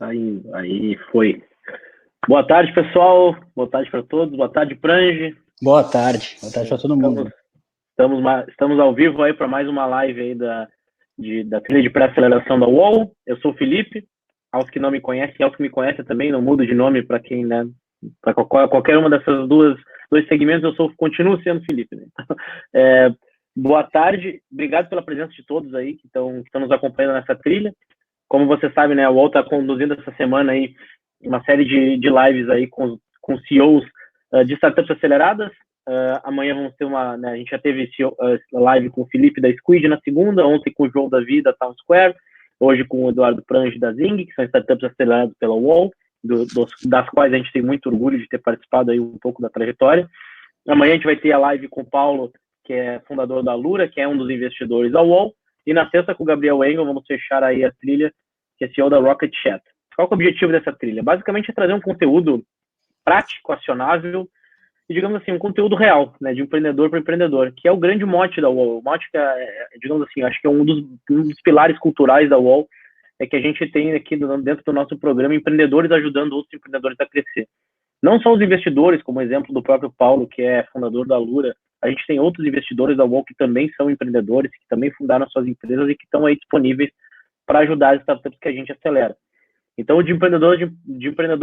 Aí foi. Boa tarde, pessoal. Boa tarde para todos. Boa tarde, Prange. Boa tarde para todo mundo. Estamos ao vivo aí para mais uma live aí da trilha de pré-aceleração da UOL. Eu sou o Felipe. Aos que não me conhecem e aos que me conhecem também, não mudo de nome para quem, né? Para qualquer uma dessas dois segmentos, continuo sendo Felipe. Né? Boa tarde. Obrigado pela presença de todos aí que estão nos acompanhando nessa trilha. Como você sabe, né, a UOL está conduzindo essa semana aí uma série de lives aí com CEOs de startups aceleradas. Amanhã vamos ter né, a gente já teve live com o Felipe da Squid na segunda, ontem com o João Davi da Town Square, hoje com o Eduardo Prange da Zing, que são startups aceleradas pela UOL, das quais a gente tem muito orgulho de ter participado aí um pouco da trajetória. Amanhã a gente vai ter a live com o Paulo, que é fundador da Lura, que é um dos investidores da UOL, e na sexta com o Gabriel Engel vamos fechar aí a trilha, que é CEO da Rocket Chat. Qual é o objetivo dessa trilha? Basicamente é trazer um conteúdo prático, acionável, e, digamos assim, um conteúdo real, né, de empreendedor para empreendedor, que é o grande mote da UOL. O mote que digamos assim, acho que é um dos pilares culturais da UOL, é que a gente tem aqui dentro do nosso programa empreendedores ajudando outros empreendedores a crescer. Não só os investidores, como exemplo do próprio Paulo, que é fundador da Lura, a gente tem outros investidores da UOL que também são empreendedores, que também fundaram suas empresas e que estão aí disponíveis para ajudar as startups que a gente acelera. Então, de empreendedor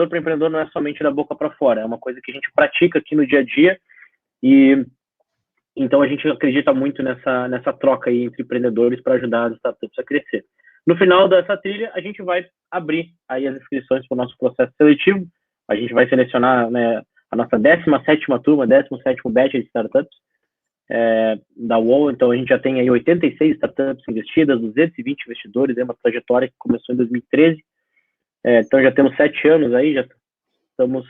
para empreendedor não é somente da boca para fora, é uma coisa que a gente pratica aqui no dia a dia e então a gente acredita muito nessa troca aí entre empreendedores para ajudar as startups a crescer. No final dessa trilha, a gente vai abrir aí as inscrições para o nosso processo seletivo, a gente vai selecionar, né, a nossa 17ª turma, 17º batch de startups da UOL, então a gente já tem aí 86 startups investidas, 220 investidores, é uma trajetória que começou em 2013, então já temos 7 anos aí, já estamos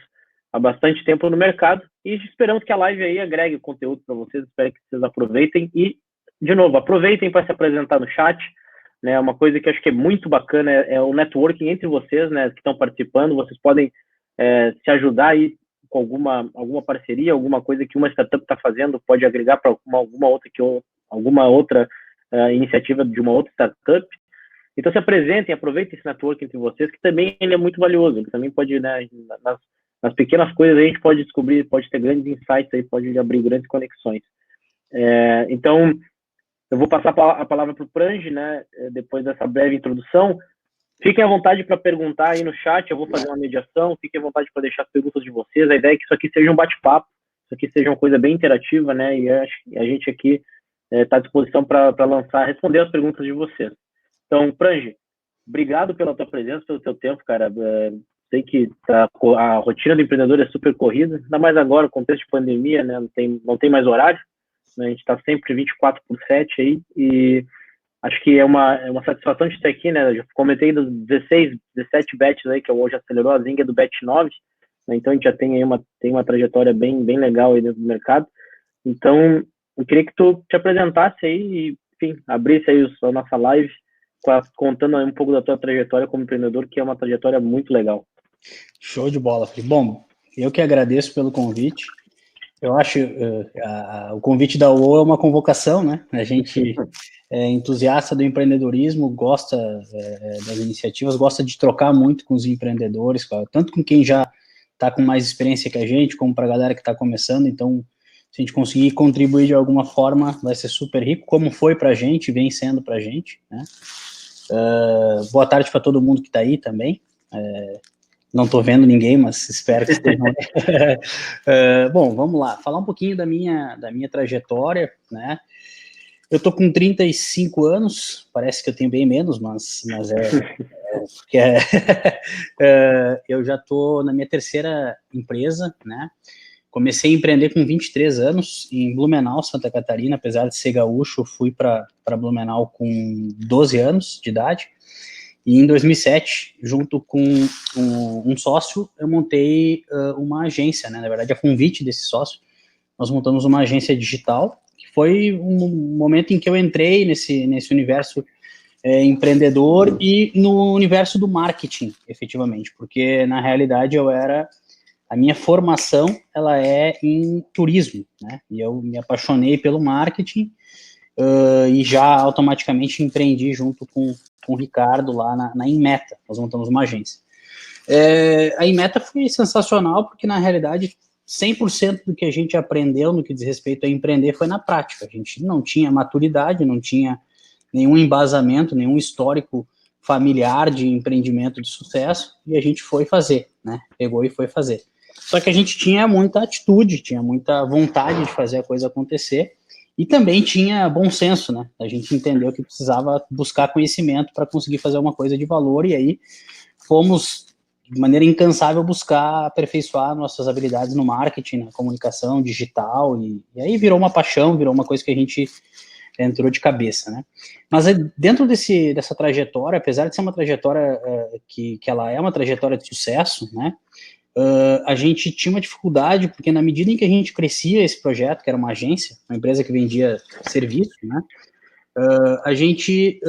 há bastante tempo no mercado e esperamos que a live aí agregue o conteúdo para vocês, espero que vocês aproveitem e, de novo, aproveitem para se apresentar no chat, né, uma coisa que eu acho que é muito bacana é o networking entre vocês, né, que estão participando, vocês podem se ajudar aí com alguma parceria, alguma coisa que uma startup está fazendo, pode agregar para alguma outra iniciativa de uma outra startup. Então se apresentem, aproveitem esse network entre vocês, que também ele é muito valioso, ele também pode, né, nas pequenas coisas a gente pode descobrir, pode ter grandes insights aí, pode abrir grandes conexões. Então, eu vou passar a palavra para o Prange, né, depois dessa breve introdução. Fiquem à vontade para perguntar aí no chat, eu vou fazer uma mediação, fiquem à vontade para deixar as perguntas de vocês, a ideia é que isso aqui seja um bate-papo, isso aqui seja uma coisa bem interativa, né, e a gente aqui está à disposição para responder as perguntas de vocês. Então, Prange, obrigado pela tua presença, pelo teu tempo, cara, sei que a rotina do empreendedor é super corrida, ainda mais agora, no contexto de pandemia, né, não tem mais horário, né, a gente está sempre 24/7 aí, e acho que é uma satisfação de estar aqui, né? Eu já comentei dos 17 batches aí, que hoje acelerou, a Zing é do batch 9, né? Então a gente já tem aí uma trajetória bem legal aí dentro do mercado. Então, eu queria que tu te apresentasse aí e, enfim, abrisse aí a nossa live, contando aí um pouco da tua trajetória como empreendedor, que é uma trajetória muito legal. Show de bola, Felipe. Bom, eu que agradeço pelo convite. Eu acho o convite da UOL é uma convocação, né? A gente é entusiasta do empreendedorismo, gosta das iniciativas, gosta de trocar muito com os empreendedores, tanto com quem já está com mais experiência que a gente, como para a galera que está começando. Então, se a gente conseguir contribuir de alguma forma, vai ser super rico, como foi para a gente, vem sendo para a gente, né? Boa tarde para todo mundo que está aí também. Não estou vendo ninguém, mas espero que estejam. Bom, vamos lá. Falar um pouquinho da minha trajetória, né? Eu estou com 35 anos, parece que eu tenho bem menos, mas eu já estou na minha terceira empresa, né? Comecei a empreender com 23 anos em Blumenau, Santa Catarina. Apesar de ser gaúcho, fui para Blumenau com 12 anos de idade. E em 2007, junto com um sócio, eu montei uma agência, né? Na verdade, a convite desse sócio, nós montamos uma agência digital, que foi um momento em que eu entrei nesse universo empreendedor e no universo do marketing, efetivamente, porque, na realidade, a minha formação, ela é em turismo, né? E eu me apaixonei pelo marketing e já automaticamente empreendi junto com o Ricardo lá na Inmeta. Nós montamos uma agência. A Inmeta foi sensacional, porque na realidade 100% do que a gente aprendeu no que diz respeito a empreender foi na prática. A gente não tinha maturidade, não tinha nenhum embasamento, nenhum histórico familiar de empreendimento de sucesso, e a gente foi fazer, né? Pegou e foi fazer. Só que a gente tinha muita atitude, tinha muita vontade de fazer a coisa acontecer, e também tinha bom senso, né? A gente entendeu que precisava buscar conhecimento para conseguir fazer uma coisa de valor, e aí fomos, de maneira incansável, buscar aperfeiçoar nossas habilidades no marketing, na comunicação digital, e aí virou uma paixão, virou uma coisa que a gente entrou de cabeça, né? Mas dentro dessa trajetória, apesar de ser uma trajetória que ela é uma trajetória de sucesso, né? A gente tinha uma dificuldade, porque na medida em que a gente crescia esse projeto, que era uma agência, uma empresa que vendia serviço, né? A gente,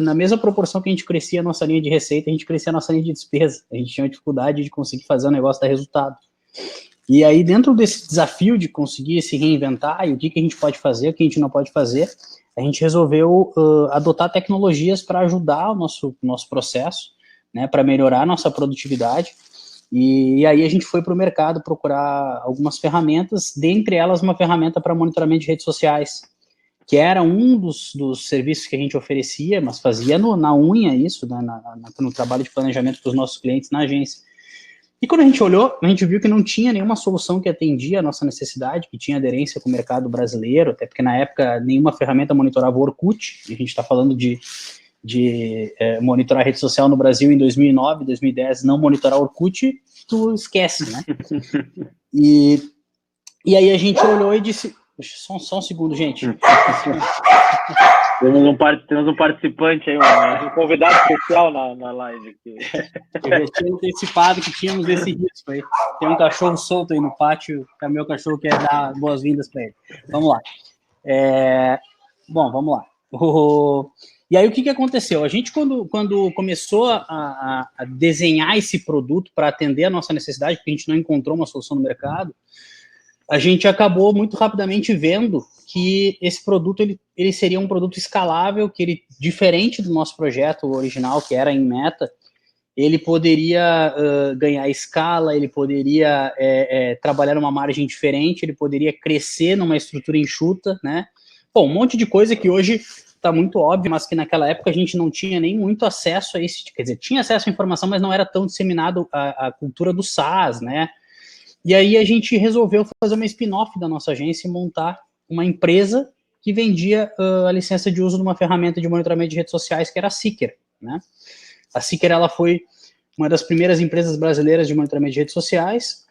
na mesma proporção que a gente crescia a nossa linha de receita, a gente crescia a nossa linha de despesa. A gente tinha uma dificuldade de conseguir fazer o negócio dar resultado. E aí, dentro desse desafio de conseguir se reinventar e o que a gente pode fazer, o que a gente não pode fazer, a gente resolveu adotar tecnologias para ajudar o nosso processo, né, para melhorar a nossa produtividade. E aí a gente foi para o mercado procurar algumas ferramentas, dentre elas uma ferramenta para monitoramento de redes sociais, que era um dos serviços que a gente oferecia, mas fazia na unha isso, né, no trabalho de planejamento para os nossos clientes na agência. E quando a gente olhou, a gente viu que não tinha nenhuma solução que atendia a nossa necessidade, que tinha aderência com o mercado brasileiro, até porque na época nenhuma ferramenta monitorava o Orkut, e a gente está falando de monitorar a rede social no Brasil em 2009, 2010, não monitorar o Orkut, tu esquece, né? E aí a gente olhou e disse, só um segundo, gente. Temos um participante aí, um convidado especial na live aqui. Eu já tinha antecipado que tínhamos esse risco aí. Tem um cachorro solto aí no pátio, que é meu cachorro quer dar boas-vindas para ele. Vamos lá. Bom, vamos lá. E aí o que aconteceu? A gente, quando começou a desenhar esse produto para atender a nossa necessidade, porque a gente não encontrou uma solução no mercado, a gente acabou muito rapidamente vendo que esse produto ele seria um produto escalável, que ele, diferente do nosso projeto original, que era em Inmeta, ele poderia ganhar escala, ele poderia trabalhar numa margem diferente, ele poderia crescer numa estrutura enxuta, né? Bom, um monte de coisa que hoje está muito óbvio, mas que naquela época a gente não tinha nem muito acesso a isso, quer dizer, tinha acesso à informação, mas não era tão disseminado a cultura do SaaS, né? E aí a gente resolveu fazer uma spin-off da nossa agência e montar uma empresa que vendia a licença de uso de uma ferramenta de monitoramento de redes sociais, que era a Seeker, né? A Seeker, ela foi uma das primeiras empresas brasileiras de monitoramento de redes sociais.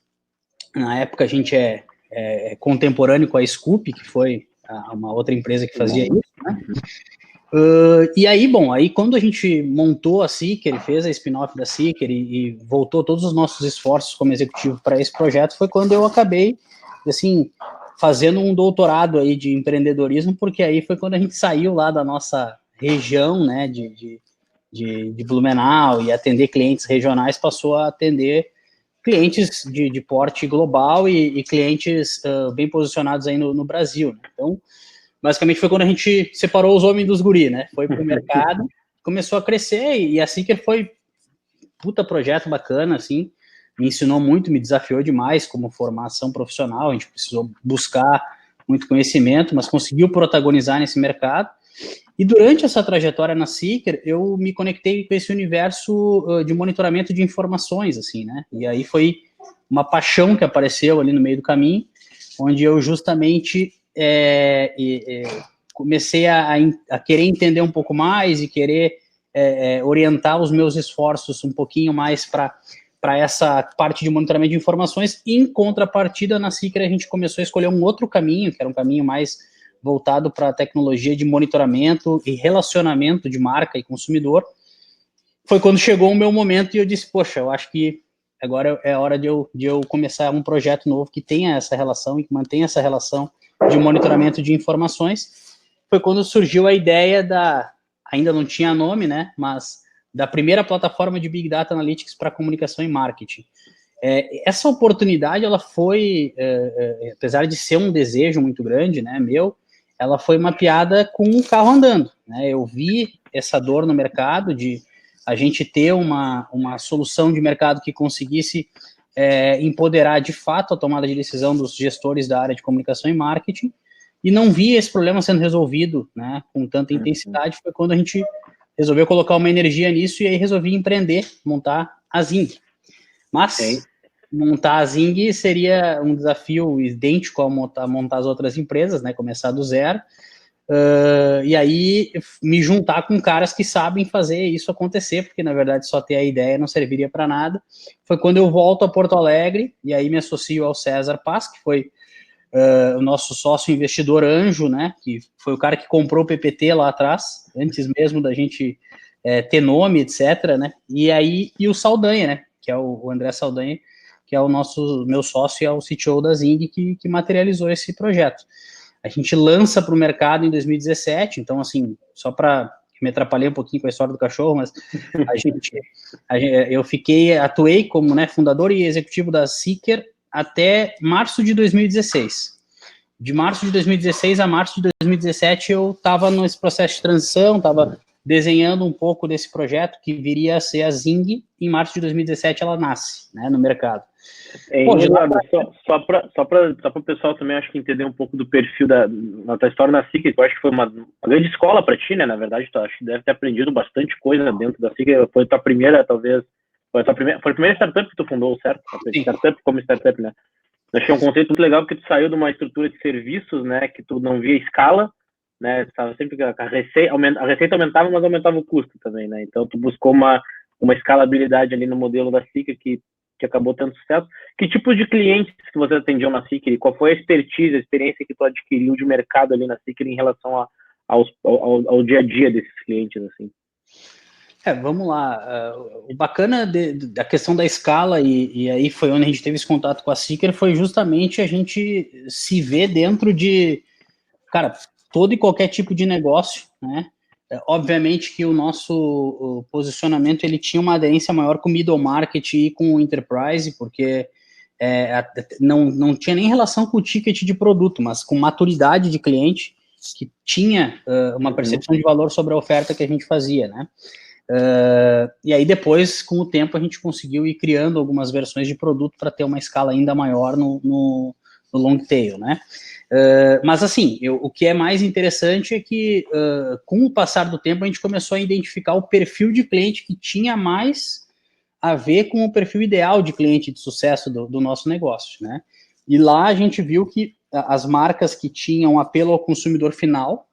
Na época a gente é contemporâneo com a Scoop, que foi uma outra empresa que fazia isso, né? E aí, bom, aí quando a gente montou a Seeker, fez a spin-off da Seeker e voltou todos os nossos esforços como executivo para esse projeto, foi quando eu acabei, assim, fazendo um doutorado aí de empreendedorismo, porque aí foi quando a gente saiu lá da nossa região, né, de Blumenau, e atender clientes regionais, passou a atender clientes de porte global e clientes bem posicionados aí no Brasil, né? Então, basicamente foi quando a gente separou os homens dos guri, né? Foi pro mercado, começou a crescer, e assim que foi puta projeto bacana, assim, me ensinou muito, me desafiou demais como formação profissional, a gente precisou buscar muito conhecimento, mas conseguiu protagonizar nesse mercado. E durante essa trajetória na Seeker, eu me conectei com esse universo de monitoramento de informações, assim, né? E aí foi uma paixão que apareceu ali no meio do caminho, onde eu justamente comecei a querer entender um pouco mais e querer orientar os meus esforços um pouquinho mais para essa parte de monitoramento de informações. E, em contrapartida, na Seeker a gente começou a escolher um outro caminho, que era um caminho mais voltado para a tecnologia de monitoramento e relacionamento de marca e consumidor. Foi quando chegou o meu momento e eu disse, poxa, eu acho que agora é hora de eu começar um projeto novo que tenha essa relação e que mantenha essa relação de monitoramento de informações. Foi quando surgiu a ideia ainda não tinha nome, né, mas da primeira plataforma de Big Data Analytics para comunicação e marketing. Essa oportunidade, ela foi, apesar de ser um desejo muito grande, né, meu, ela foi mapeada com um carro andando, né? Eu vi essa dor no mercado de a gente ter uma solução de mercado que conseguisse empoderar de fato a tomada de decisão dos gestores da área de comunicação e marketing, e não via esse problema sendo resolvido, né, com tanta intensidade. Foi quando a gente resolveu colocar uma energia nisso, e aí resolvi empreender, montar a Zing. Mas montar a Zing seria um desafio idêntico ao montar as outras empresas, né, começar do zero, e aí me juntar com caras que sabem fazer isso acontecer, porque na verdade só ter a ideia não serviria para nada. Foi quando eu volto a Porto Alegre, e aí me associo ao César Paz, que foi o nosso sócio investidor anjo, né, que foi o cara que comprou o PPT lá atrás, antes mesmo da gente ter nome, etc, né, e o Saldanha, né, que é o André Saldanha, que é o meu sócio e é o CTO da Zing, que materializou esse projeto. A gente lança para o mercado em 2017, então, assim, só para me atrapalhei um pouquinho com a história do cachorro, mas eu atuei como, né, fundador e executivo da Seeker até março de 2016. De março de 2016 a março de 2017, eu estava nesse processo de transição, estava desenhando um pouco desse projeto que viria a ser a Zing. Em março de 2017 ela nasce, né, no mercado. Eduardo, só para o pessoal também, acho que entender um pouco do perfil da tua história na Seeker, que eu acho que foi uma grande escola para ti, né? Na verdade, tu acho que deve ter aprendido bastante coisa dentro da Seeker. Foi tua primeira, talvez, foi a primeira startup que tu fundou, certo? Startup como startup, né? Eu achei um conceito muito legal, porque tu saiu de uma estrutura de serviços, né? Que tu não via escala, né? Tava sempre a receita aumentava, mas aumentava o custo também, né? Então tu buscou uma escalabilidade ali no modelo da Seeker que acabou tendo sucesso. Que tipo de clientes que você atendeu na Seeker? Qual foi a expertise, a experiência que tu adquiriu de mercado ali na Seeker em relação ao dia a dia desses clientes, assim? Vamos lá. O bacana da questão da escala, e aí foi onde a gente teve esse contato com a Seeker, foi justamente a gente se ver dentro de, cara, todo e qualquer tipo de negócio, né? Obviamente que o nosso posicionamento, ele tinha uma aderência maior com o middle market e com o enterprise, porque não tinha nem relação com o ticket de produto, mas com maturidade de cliente, que tinha uma percepção de valor sobre a oferta que a gente fazia, né? E aí depois, com o tempo, a gente conseguiu ir criando algumas versões de produto para ter uma escala ainda maior no long tail, né? Mas assim, o que é mais interessante é que com o passar do tempo a gente começou a identificar o perfil de cliente que tinha mais a ver com o perfil ideal de cliente de sucesso do nosso negócio, né? E lá a gente viu que as marcas que tinham apelo ao consumidor final,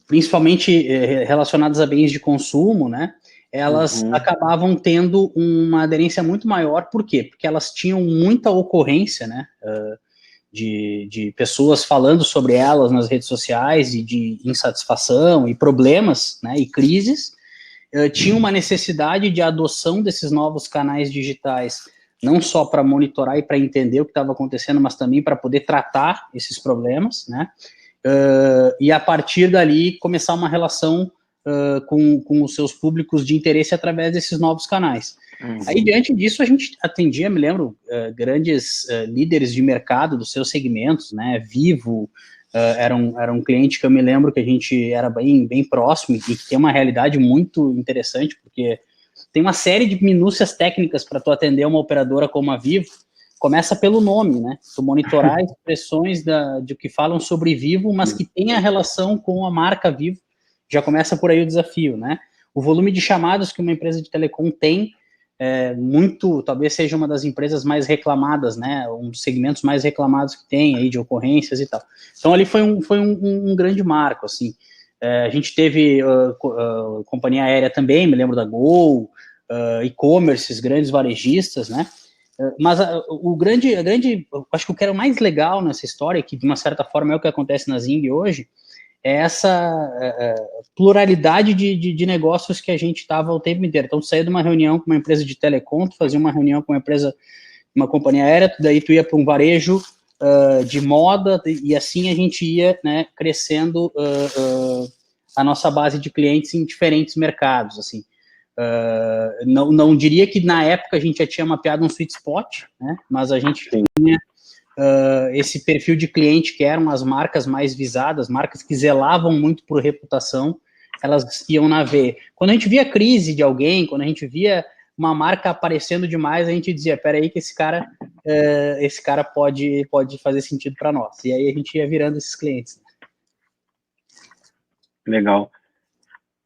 principalmente relacionadas a bens de consumo, né, elas acabavam tendo uma aderência muito maior. Por quê? Porque elas tinham muita ocorrência, né, de pessoas falando sobre elas nas redes sociais, e de insatisfação e problemas, né, e crises. Tinha uma necessidade de adoção desses novos canais digitais, não só para monitorar e para entender o que estava acontecendo, mas também para poder tratar esses problemas, né? E a partir dali começar uma relação com os seus públicos de interesse através desses novos canais. Aí, diante disso, a gente atendia, me lembro, grandes líderes de mercado dos seus segmentos, né? Vivo era um cliente que eu me lembro que a gente era bem próximo, e que tem uma realidade muito interessante, porque tem uma série de minúcias técnicas para tu atender uma operadora como a Vivo. Começa pelo nome, né? Tu monitorar expressões de que falam sobre Vivo, mas que tem a relação com a marca Vivo. Já começa por aí o desafio, né? O volume de chamadas que uma empresa de telecom tem, talvez seja uma das empresas mais reclamadas, né? Um dos segmentos mais reclamados que tem aí de ocorrências e tal. Então ali foi um grande marco, assim. A gente teve companhia aérea também, me lembro da Gol, e-commerces, grandes varejistas, né? Mas acho que o que era o mais legal nessa história, que de uma certa forma é o que acontece na Zing hoje, é essa pluralidade de negócios que a gente estava o tempo inteiro. Então, tu saía de uma reunião com uma empresa de telecom, tu fazia uma reunião com uma companhia aérea, daí tu ia para um varejo de moda, e assim a gente ia, né, crescendo a nossa base de clientes em diferentes mercados, assim. Não diria que na época a gente já tinha mapeado um sweet spot, né, mas a gente tinha esse perfil de cliente que eram as marcas mais visadas, marcas que zelavam muito por reputação, elas iam na veia. Quando a gente via crise de alguém, quando a gente via uma marca aparecendo demais, a gente dizia, peraí que esse cara pode fazer sentido para nós. E aí a gente ia virando esses clientes. Legal.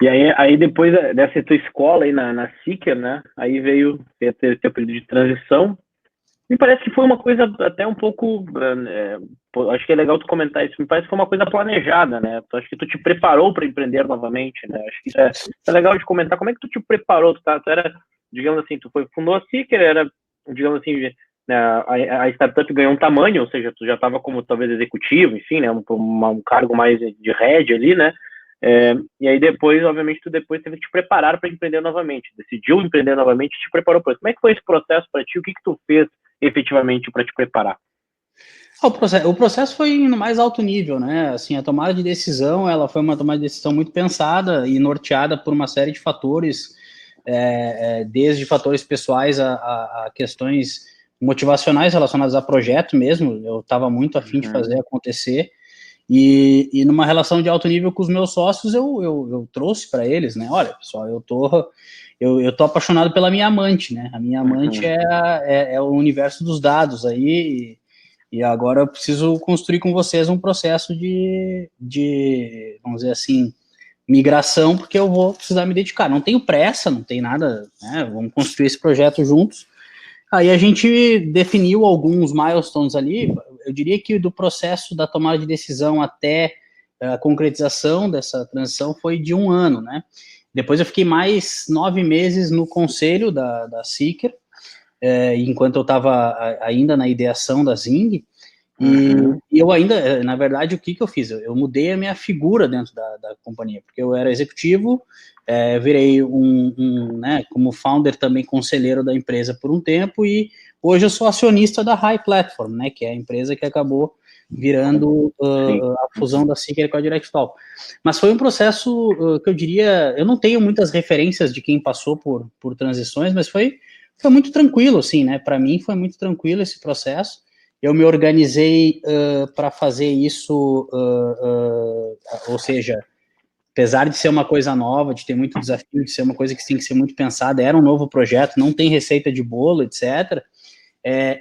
E aí depois dessa tua escola aí na Seeker, né? Aí veio teu período de transição. Me parece que foi uma coisa até um pouco... acho que é legal tu comentar isso. Me parece que foi uma coisa planejada, né? Acho que tu te preparou para empreender novamente, né? Acho que isso é legal de comentar. Como é que tu te preparou? Tu era, digamos assim, fundou a Seeker, era, digamos assim, né, a startup ganhou um tamanho, ou seja, tu já estava como talvez executivo, enfim, né? Um cargo mais de head ali, né? E aí depois, obviamente, tu depois teve que te preparar para empreender novamente. Decidiu empreender novamente e te preparou para isso. Como é que foi esse processo para ti? O que tu fez efetivamente para te preparar? O processo foi no mais alto nível, né? Assim, a tomada de decisão, ela foi uma tomada de decisão muito pensada e norteada por uma série de fatores, desde fatores pessoais a questões motivacionais relacionadas a projeto mesmo. Eu estava muito afim de fazer acontecer. E numa relação de alto nível com os meus sócios, eu trouxe para eles, né? Olha, pessoal, eu tô apaixonado pela minha amante, né? A minha amante é o universo dos dados aí, e agora eu preciso construir com vocês um processo de vamos dizer assim, migração, porque eu vou precisar me dedicar. Não tenho pressa, não tem nada, né? Vamos construir esse projeto juntos. Aí a gente definiu alguns milestones ali. Eu diria que do processo da tomada de decisão até a concretização dessa transição foi de 1 ano, né? Depois eu fiquei mais 9 meses no conselho da Seeker, enquanto eu estava ainda na ideação da Zing, e eu ainda, na verdade, o que eu fiz? Eu mudei a minha figura dentro da companhia, porque eu era executivo, virei né, como founder também conselheiro da empresa por um tempo, e hoje eu sou acionista da High Platform, né, que é a empresa que acabou virando a fusão da Seeker com a Directal. Mas foi um processo que eu diria, eu não tenho muitas referências de quem passou por transições, mas foi muito tranquilo, assim, né, para mim foi muito tranquilo esse processo. Eu me organizei para fazer isso, ou seja, apesar de ser uma coisa nova, de ter muito desafio, de ser uma coisa que tem que ser muito pensada, era um novo projeto, não tem receita de bolo, etc.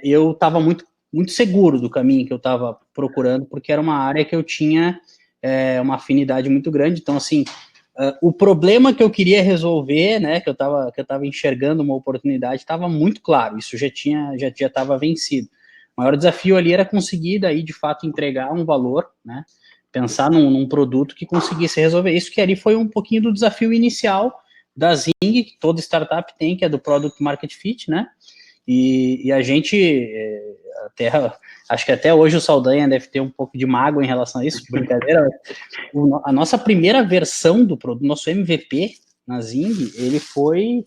Eu estava muito, muito seguro do caminho que eu estava procurando, porque era uma área que eu tinha uma afinidade muito grande. Então, assim, o problema que eu queria resolver, né, que eu estava enxergando uma oportunidade, estava muito claro, isso já estava vencido. O maior desafio ali era conseguir, daí, de fato, entregar um valor, né, pensar num produto que conseguisse resolver isso, que ali foi um pouquinho do desafio inicial da Zing, que toda startup tem, que é do Product Market Fit, né, e a gente, acho que até hoje o Saldanha deve ter um pouco de mágoa em relação a isso, brincadeira. A nossa primeira versão do produto, nosso MVP na Zing, ele foi,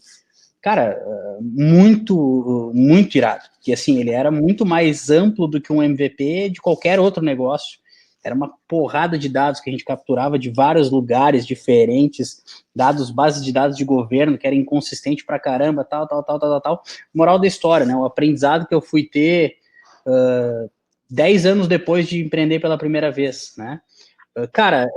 cara, muito, muito irado. Que assim, ele era muito mais amplo do que um MVP de qualquer outro negócio. Era uma porrada de dados que a gente capturava de vários lugares diferentes, bases de dados de governo, que era inconsistente pra caramba, tal. Moral da história, né? O aprendizado que eu fui ter 10 anos depois de empreender pela primeira vez, né? Cara,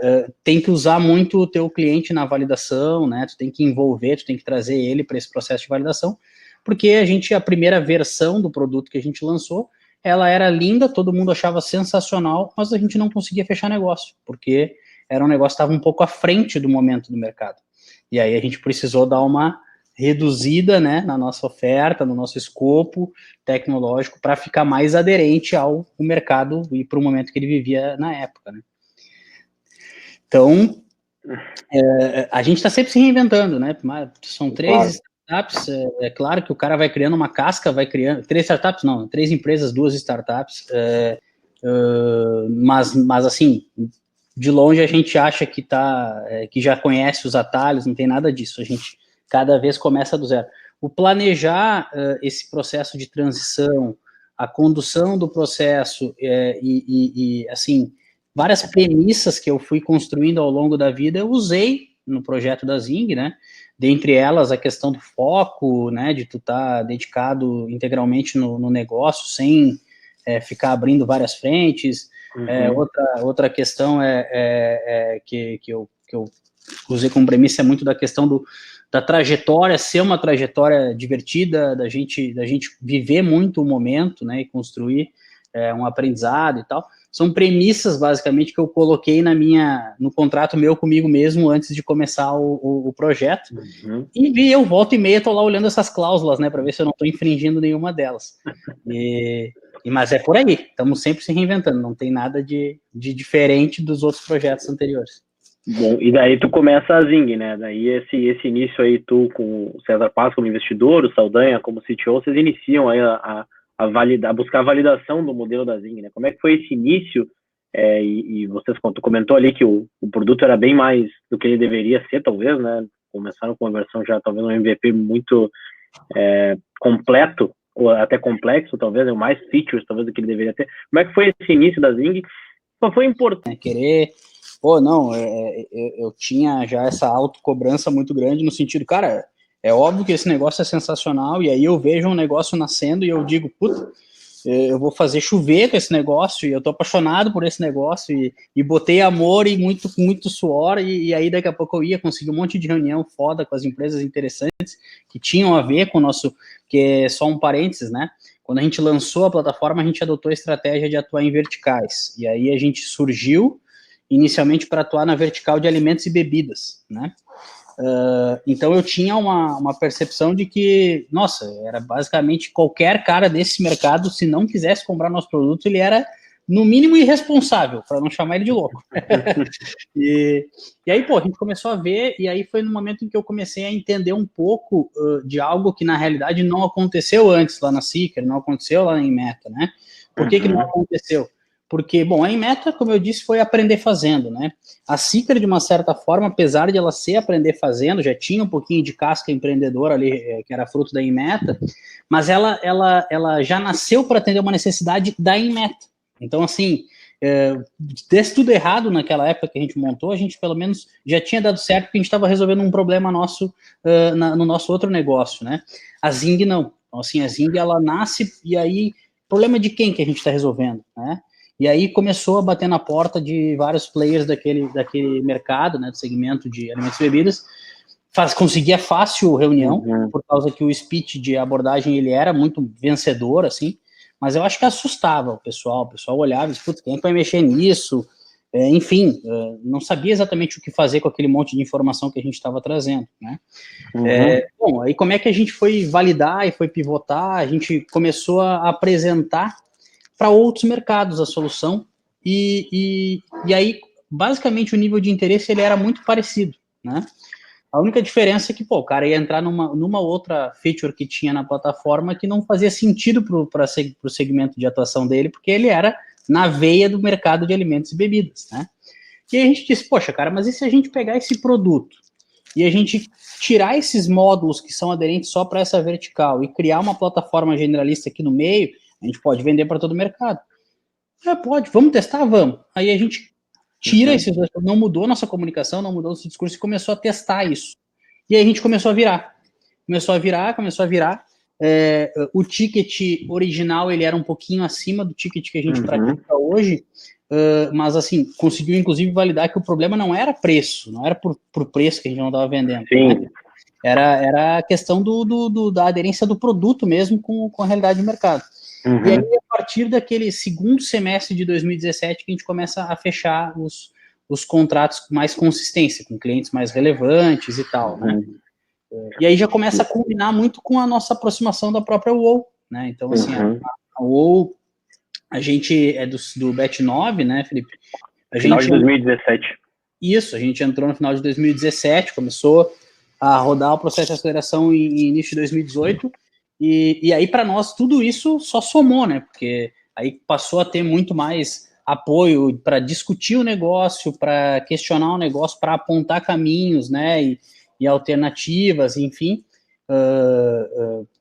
tem que usar muito o teu cliente na validação, né? Tu tem que envolver, tu tem que trazer ele para esse processo de validação, porque a primeira versão do produto que a gente lançou, ela era linda, todo mundo achava sensacional, mas a gente não conseguia fechar negócio, porque era um negócio que estava um pouco à frente do momento do mercado. E aí a gente precisou dar uma reduzida, né, na nossa oferta, no nosso escopo tecnológico, para ficar mais aderente ao mercado e para o momento que ele vivia na época, né? Então, a gente está sempre se reinventando, né? São 3 startups, claro que o cara vai criando uma casca, vai criando... 3 startups, não, 3 empresas, 2 startups, mas assim, de longe a gente acha que que já conhece os atalhos, não tem nada disso, a gente cada vez começa do zero. O planejar esse processo de transição, a condução do processo e assim, várias premissas que eu fui construindo ao longo da vida, eu usei no projeto da Zing, né? Dentre elas, a questão do foco, né? De tu estar dedicado integralmente no negócio, sem ficar abrindo várias frentes. Outra questão que eu usei como premissa muito da questão da trajetória, ser uma trajetória divertida, da gente viver muito o momento, né, e construir um aprendizado e tal. São premissas, basicamente, que eu coloquei no contrato meu comigo mesmo antes de começar o projeto. Uhum. E eu volto e meia, tô lá olhando essas cláusulas, né, para ver se eu não estou infringindo nenhuma delas. Mas é por aí, estamos sempre se reinventando, não tem nada de diferente dos outros projetos anteriores. Bom, e daí tu começa a Zing, né? Daí esse início aí, tu com o César Paz como investidor, o Saldanha como CTO, vocês iniciam aí a buscar a validação do modelo da Zing, né? Como é que foi esse início? E vocês, quando tu comentou ali que o produto era bem mais do que ele deveria ser, talvez, né? Começaram com uma versão já, talvez um MVP muito completo, ou até complexo, talvez, mais features, talvez, do que ele deveria ter. Como é que foi esse início da Zing? Qual foi importante? Eu tinha já essa autocobrança muito grande no sentido, cara, é óbvio que esse negócio é sensacional, e aí eu vejo um negócio nascendo e eu digo, puta, eu vou fazer chover com esse negócio, e eu tô apaixonado por esse negócio, e botei amor e muito, muito suor, e aí daqui a pouco eu ia conseguir um monte de reunião foda com as empresas interessantes, que tinham a ver com o nosso, que é só um parênteses, né? Quando a gente lançou a plataforma, a gente adotou a estratégia de atuar em verticais, e aí a gente surgiu inicialmente para atuar na vertical de alimentos e bebidas, né? Então eu tinha uma percepção de que, nossa, era basicamente qualquer cara desse mercado, se não quisesse comprar nosso produto, ele era no mínimo irresponsável, para não chamar ele de louco. e aí, pô, a gente começou a ver, e aí foi no momento em que eu comecei a entender um pouco de algo que na realidade não aconteceu antes lá na Seeker, não aconteceu lá em Meta, né? Por que não aconteceu? Porque, bom, a Inmeta, como eu disse, foi aprender fazendo, né? A Seeker, de uma certa forma, apesar de ela ser aprender fazendo, já tinha um pouquinho de casca empreendedora ali, que era fruto da Inmeta, mas ela já nasceu para atender uma necessidade da Inmeta. Então, assim, desse tudo errado naquela época que a gente montou, a gente pelo menos já tinha dado certo porque a gente estava resolvendo um problema nosso no nosso outro negócio, né? A Zing não. Então, assim, a Zing, ela nasce e aí, problema de quem que a gente está resolvendo, né? E aí começou a bater na porta de vários players daquele mercado, né, do segmento de alimentos e bebidas. Conseguia fácil reunião, por causa que o speech de abordagem ele era muito vencedor, assim, mas eu acho que assustava o pessoal olhava e disse, putz, quem vai mexer nisso? Enfim, não sabia exatamente o que fazer com aquele monte de informação que a gente estava trazendo, né? Bom, aí como é que a gente foi validar e foi pivotar? A gente começou a apresentar para outros mercados a solução, e aí, basicamente, o nível de interesse ele era muito parecido, né? A única diferença é que, pô, o cara ia entrar numa outra feature que tinha na plataforma que não fazia sentido para o segmento de atuação dele, porque ele era na veia do mercado de alimentos e bebidas, né? E aí a gente disse, poxa, cara, mas e se a gente pegar esse produto e a gente tirar esses módulos que são aderentes só para essa vertical e criar uma plataforma generalista aqui no meio, a gente pode vender para todo o mercado. Pode, vamos testar? Vamos. Aí a gente tira esses dois, não mudou nossa comunicação, não mudou nosso discurso e começou a testar isso. E aí a gente começou a virar. Começou a virar. O ticket original, ele era um pouquinho acima do ticket que a gente pratica hoje, mas assim, conseguiu inclusive validar que o problema não era preço, não era por preço que a gente não estava vendendo. Né? Era a questão da aderência do produto mesmo com a realidade do mercado. E aí, a partir daquele segundo semestre de 2017, que a gente começa a fechar os contratos com mais consistência, com clientes mais relevantes e tal, né? E aí já começa a combinar muito com a nossa aproximação da própria UOL, né? Então, assim, a UOL, a gente é do Batch 9, né, Felipe? Final de 2017. Isso, a gente entrou no final de 2017, começou a rodar o processo de aceleração em início de 2018, e aí para nós tudo isso só somou, né? Porque aí passou a ter muito mais apoio para discutir o negócio, para questionar o negócio, para apontar caminhos, né? E alternativas, enfim.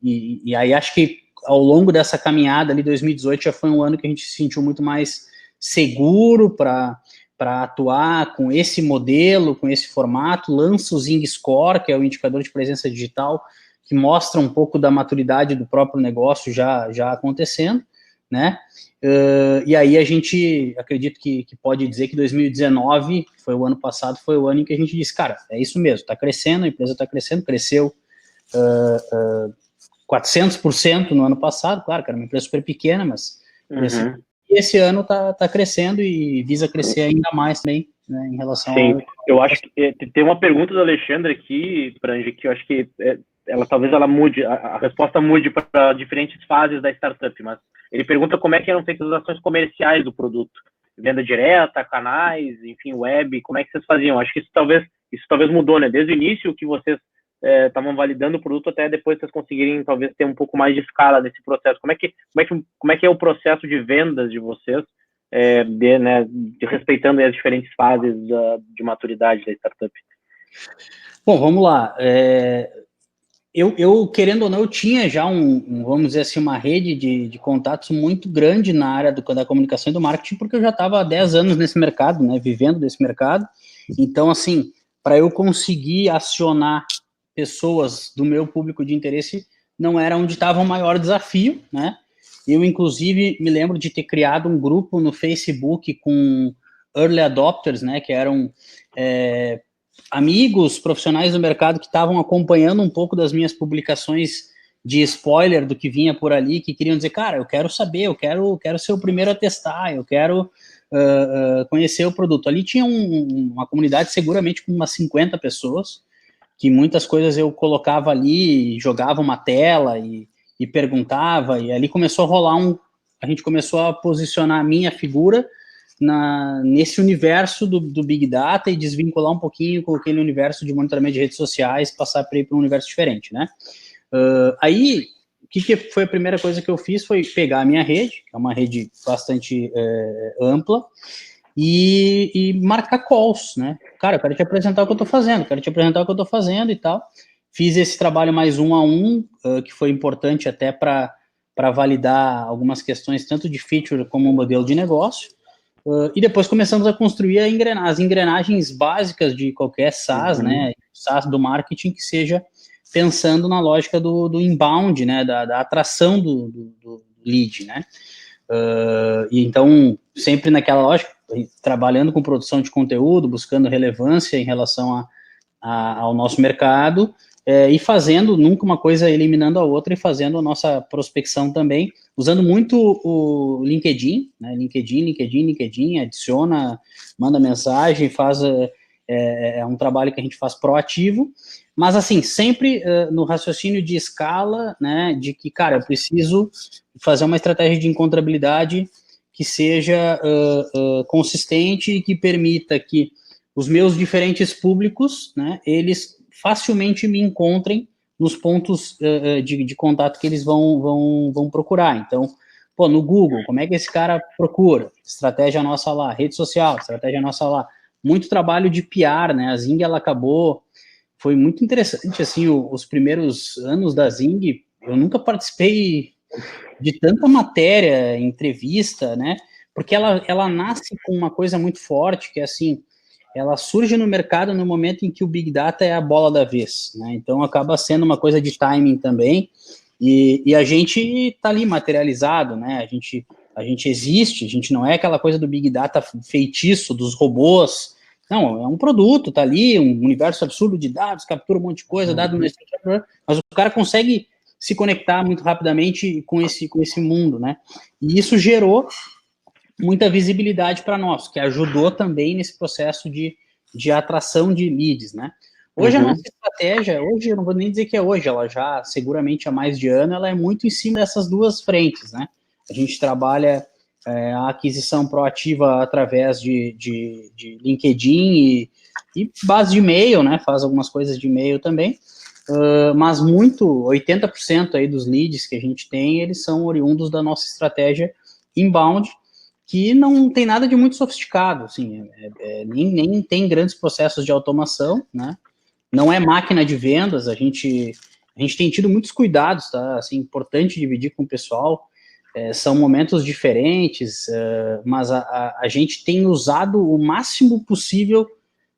E aí acho que ao longo dessa caminhada ali, 2018 já foi um ano que a gente se sentiu muito mais seguro para atuar com esse modelo, com esse formato. Lança o Zing Score, que é o indicador de presença digital, que mostra um pouco da maturidade do próprio negócio já acontecendo, né? E aí a gente, acredito que pode dizer que 2019, que foi o ano passado, foi o ano em que a gente disse, cara, é isso mesmo, está crescendo, a empresa está crescendo, cresceu 400% no ano passado, claro que era uma empresa super pequena, mas cresceu. E esse ano está crescendo e visa crescer ainda mais também, né, em relação Sim, eu acho que tem uma pergunta do Alexandre aqui, Prange, que eu acho que talvez ela mude, a resposta mude para diferentes fases da startup, mas ele pergunta como é que eram feitas as ações comerciais do produto, venda direta, canais, enfim, web, como é que vocês faziam? Acho que isso talvez mudou, né? Desde o início que vocês estavam validando o produto até depois vocês conseguirem talvez ter um pouco mais de escala nesse processo. Como é que é o processo de vendas de vocês, respeitando as diferentes fases de maturidade da startup? Bom, vamos lá. Eu, querendo ou não, eu tinha já vamos dizer assim, uma rede de contatos muito grande na área da comunicação e do marketing, porque eu já estava há 10 anos nesse mercado, né, vivendo desse mercado. Então, assim, para eu conseguir acionar pessoas do meu público de interesse, não era onde estava o maior desafio, né? Eu, inclusive, me lembro de ter criado um grupo no Facebook com early adopters, né, que eram amigos profissionais do mercado que estavam acompanhando um pouco das minhas publicações de spoiler do que vinha por ali, que queriam dizer, cara, eu quero saber, eu quero ser o primeiro a testar, eu quero conhecer o produto. Ali tinha uma comunidade seguramente com umas 50 pessoas, que muitas coisas eu colocava ali, jogava uma tela e perguntava, e ali começou a rolar a gente começou a posicionar a minha figura nesse universo do Big Data e desvincular um pouquinho com aquele universo de monitoramento de redes sociais, passar para ir para um universo diferente, né? Aí, o que foi a primeira coisa que eu fiz foi pegar a minha rede, que é uma rede bastante ampla, e marcar calls, né? Cara, eu quero te apresentar o que eu estou fazendo, e tal. Fiz esse trabalho mais um a um, que foi importante até para validar algumas questões, tanto de feature como modelo de negócio. E depois começamos a construir as engrenagens básicas de qualquer SaaS, né? SaaS do marketing, que seja pensando na lógica do inbound, né? Da atração do lead, né? E então, sempre naquela lógica, trabalhando com produção de conteúdo, buscando relevância em relação ao nosso mercado, e fazendo, nunca uma coisa eliminando a outra, e fazendo a nossa prospecção também, usando muito o LinkedIn, né? LinkedIn, adiciona, manda mensagem, faz, um trabalho que a gente faz proativo, mas assim, sempre no raciocínio de escala, né, de que, cara, eu preciso fazer uma estratégia de encontrabilidade que seja consistente e que permita que os meus diferentes públicos, né, eles facilmente me encontrem nos pontos de contato que eles vão procurar. Então, pô, no Google, como é que esse cara procura? Estratégia nossa lá, rede social, estratégia nossa lá. Muito trabalho de PR, né? A Zing, ela acabou... Foi muito interessante, assim, os primeiros anos da Zing, eu nunca participei de tanta matéria, entrevista, né? Porque ela nasce com uma coisa muito forte, que é assim, ela surge no mercado no momento em que o Big Data é a bola da vez, né? Então acaba sendo uma coisa de timing também, e a gente está ali materializado, né? A gente existe, a gente não é aquela coisa do Big Data feitiço, dos robôs. Não, é um produto, tá ali, um universo absurdo de dados, captura um monte de coisa, dado no estrutura, mas o cara consegue se conectar muito rapidamente com esse mundo, né? E isso gerou muita visibilidade para nós, que ajudou também nesse processo de atração de leads, né? Hoje a nossa estratégia, hoje eu não vou nem dizer que é hoje, ela já seguramente há mais de ano, ela é muito em cima dessas duas frentes, né? A gente trabalha a aquisição proativa através de LinkedIn e base de e-mail, né? Faz algumas coisas de e-mail também, mas 80% aí dos leads que a gente tem, eles são oriundos da nossa estratégia inbound, que não tem nada de muito sofisticado, assim, nem tem grandes processos de automação, né? Não é máquina de vendas, a gente tem tido muitos cuidados, tá? Assim, importante dividir com o pessoal, são momentos diferentes, mas a gente tem usado o máximo possível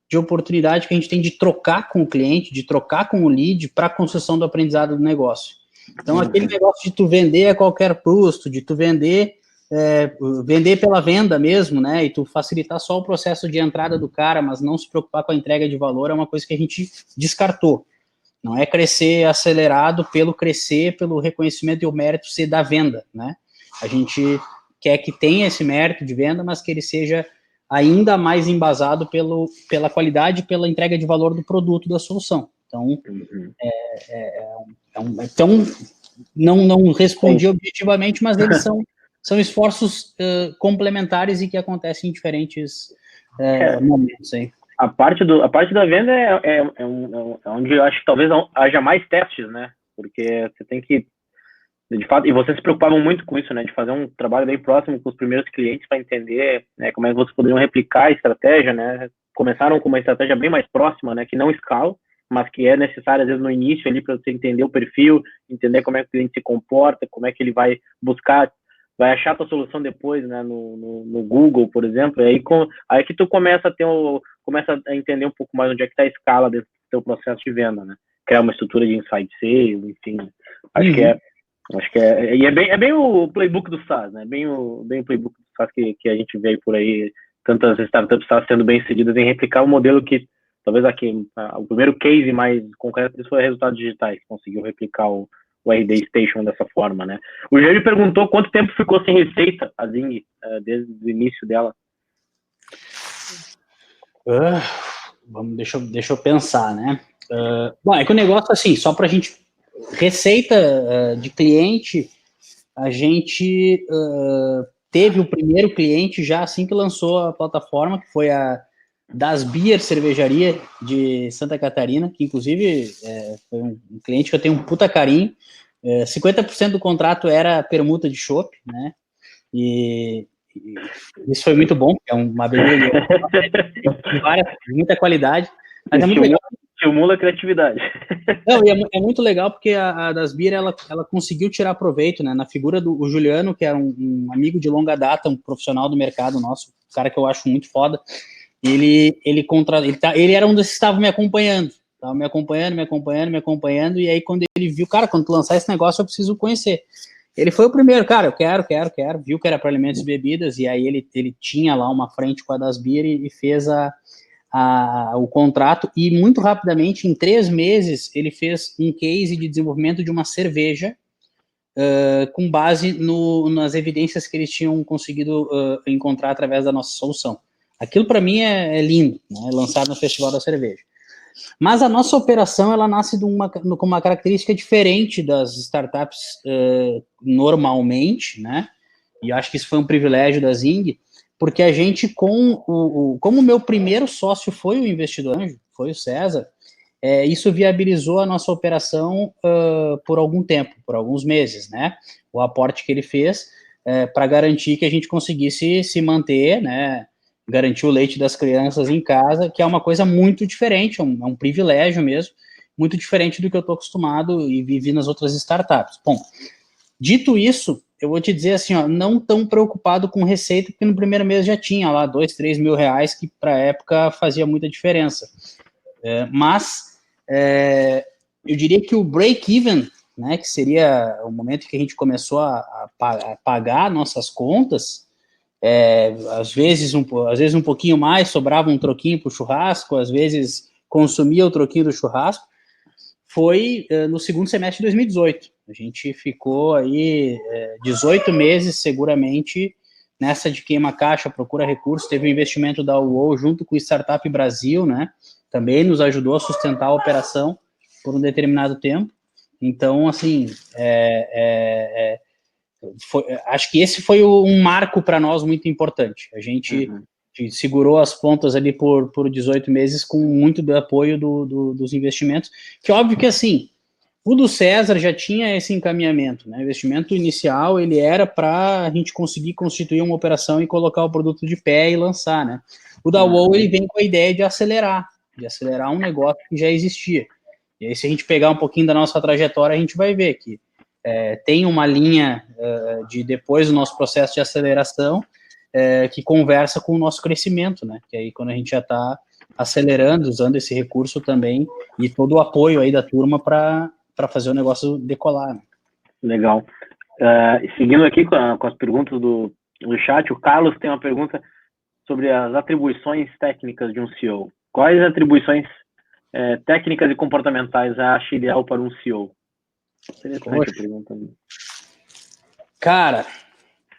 de oportunidade que a gente tem de trocar com o cliente, de trocar com o lead para a construção do aprendizado do negócio. Então, aquele negócio de tu vender a qualquer custo, de tu vender vender pela venda mesmo, né, e tu facilitar só o processo de entrada do cara, mas não se preocupar com a entrega de valor, é uma coisa que a gente descartou. Não é crescer acelerado pelo reconhecimento e o mérito ser da venda, né? A gente quer que tenha esse mérito de venda, mas que ele seja ainda mais embasado pela qualidade e pela entrega de valor do produto, da solução. Então, então não respondi objetivamente, mas eles são esforços complementares e que acontecem em diferentes momentos aí. A parte da venda é onde eu acho que talvez haja mais testes, né? Porque você tem que, de fato, e vocês se preocupavam muito com isso, né? De fazer um trabalho bem próximo com os primeiros clientes para entender, né, como é que vocês poderiam replicar a estratégia, né? Começaram com uma estratégia bem mais próxima, né? Que não escala, mas que é necessária, às vezes, no início ali, para você entender o perfil, entender como é que o cliente se comporta, como é que ele vai buscar, vai achar a tua solução depois, né, no Google, por exemplo, e aí que tu começa a entender um pouco mais onde é que está a escala desse teu processo de venda, né? Criar uma estrutura de inside sales, enfim. Acho que e é bem o playbook do SaaS, né? Bem o playbook do SaaS que a gente vê por aí, tantas startups SaaS sendo bem sucedidas em replicar o modelo que talvez o primeiro case mais concreto disso foi resultados digitais, que conseguiu replicar o RD Station dessa forma, né? O Jair perguntou quanto tempo ficou sem receita a Zing, desde o início dela. Deixa eu pensar, né? Bom, é que o negócio, assim, só para a gente... Receita de cliente, a gente teve o primeiro cliente já assim que lançou a plataforma, que foi a Das Bier Cervejaria de Santa Catarina, que inclusive foi um cliente que eu tenho um puta carinho. 50% do contrato era permuta de chopp, né? E isso foi muito bom, é uma bebida de muita qualidade, mas é muito legal. Estimula a criatividade. Não, e é muito legal porque a Das Bier, ela conseguiu tirar proveito, né, na figura do Juliano, que era um amigo de longa data, um profissional do mercado nosso, um cara que eu acho muito foda. Ele era um desses que estava me acompanhando, e aí quando ele viu, cara, quando tu lançar esse negócio eu preciso conhecer. Ele foi o primeiro, cara, eu quero, viu que era para alimentos e bebidas, e aí ele tinha lá uma frente com a Das Bier e fez o contrato, e muito rapidamente, em 3 meses, ele fez um case de desenvolvimento de uma cerveja com base nas evidências que eles tinham conseguido encontrar através da nossa solução. Aquilo para mim é lindo, né? Lançado no Festival da Cerveja. Mas a nossa operação, ela nasce com uma característica diferente das startups normalmente, né? E eu acho que isso foi um privilégio da Zing, porque a gente, como o meu primeiro sócio foi o investidor anjo, foi o César, isso viabilizou a nossa operação por algum tempo, por alguns meses, né? O aporte que ele fez para garantir que a gente conseguisse se manter, né? Garantir o leite das crianças em casa, que é uma coisa muito diferente, é um privilégio mesmo, muito diferente do que eu estou acostumado e vivi nas outras startups. Bom, dito isso, eu vou te dizer assim, ó, não tão preocupado com receita, porque no primeiro mês já tinha lá 2, 3 mil reais, que para a época fazia muita diferença. Mas eu diria que o break-even, né, que seria o momento que a gente começou a pagar nossas contas, às vezes um pouquinho mais, sobrava um troquinho para o churrasco, às vezes consumia o troquinho do churrasco, foi no segundo semestre de 2018. A gente ficou aí 18 meses, seguramente, nessa de queima caixa, procura recursos. Teve o investimento da UOL junto com o Startup Brasil, né? Também nos ajudou a sustentar a operação por um determinado tempo. Então, assim, acho que esse foi um marco para nós muito importante. A gente segurou as pontas ali por 18 meses com muito do apoio dos investimentos, que óbvio que, assim, o do César já tinha esse encaminhamento, né? O investimento inicial, ele era para a gente conseguir constituir uma operação e colocar o produto de pé e lançar, né? O da UOL, ele vem com a ideia de acelerar um negócio que já existia. E aí, se a gente pegar um pouquinho da nossa trajetória, a gente vai ver que tem uma linha de depois do nosso processo de aceleração que conversa com o nosso crescimento, né? Que aí quando a gente já está acelerando, usando esse recurso também e todo o apoio aí da turma para fazer o negócio decolar. Né? Legal. Seguindo aqui com as perguntas do no chat, o Carlos tem uma pergunta sobre as atribuições técnicas de um CEO. Quais atribuições técnicas e comportamentais acha ideal para um CEO? Interessante a pergunta. Cara,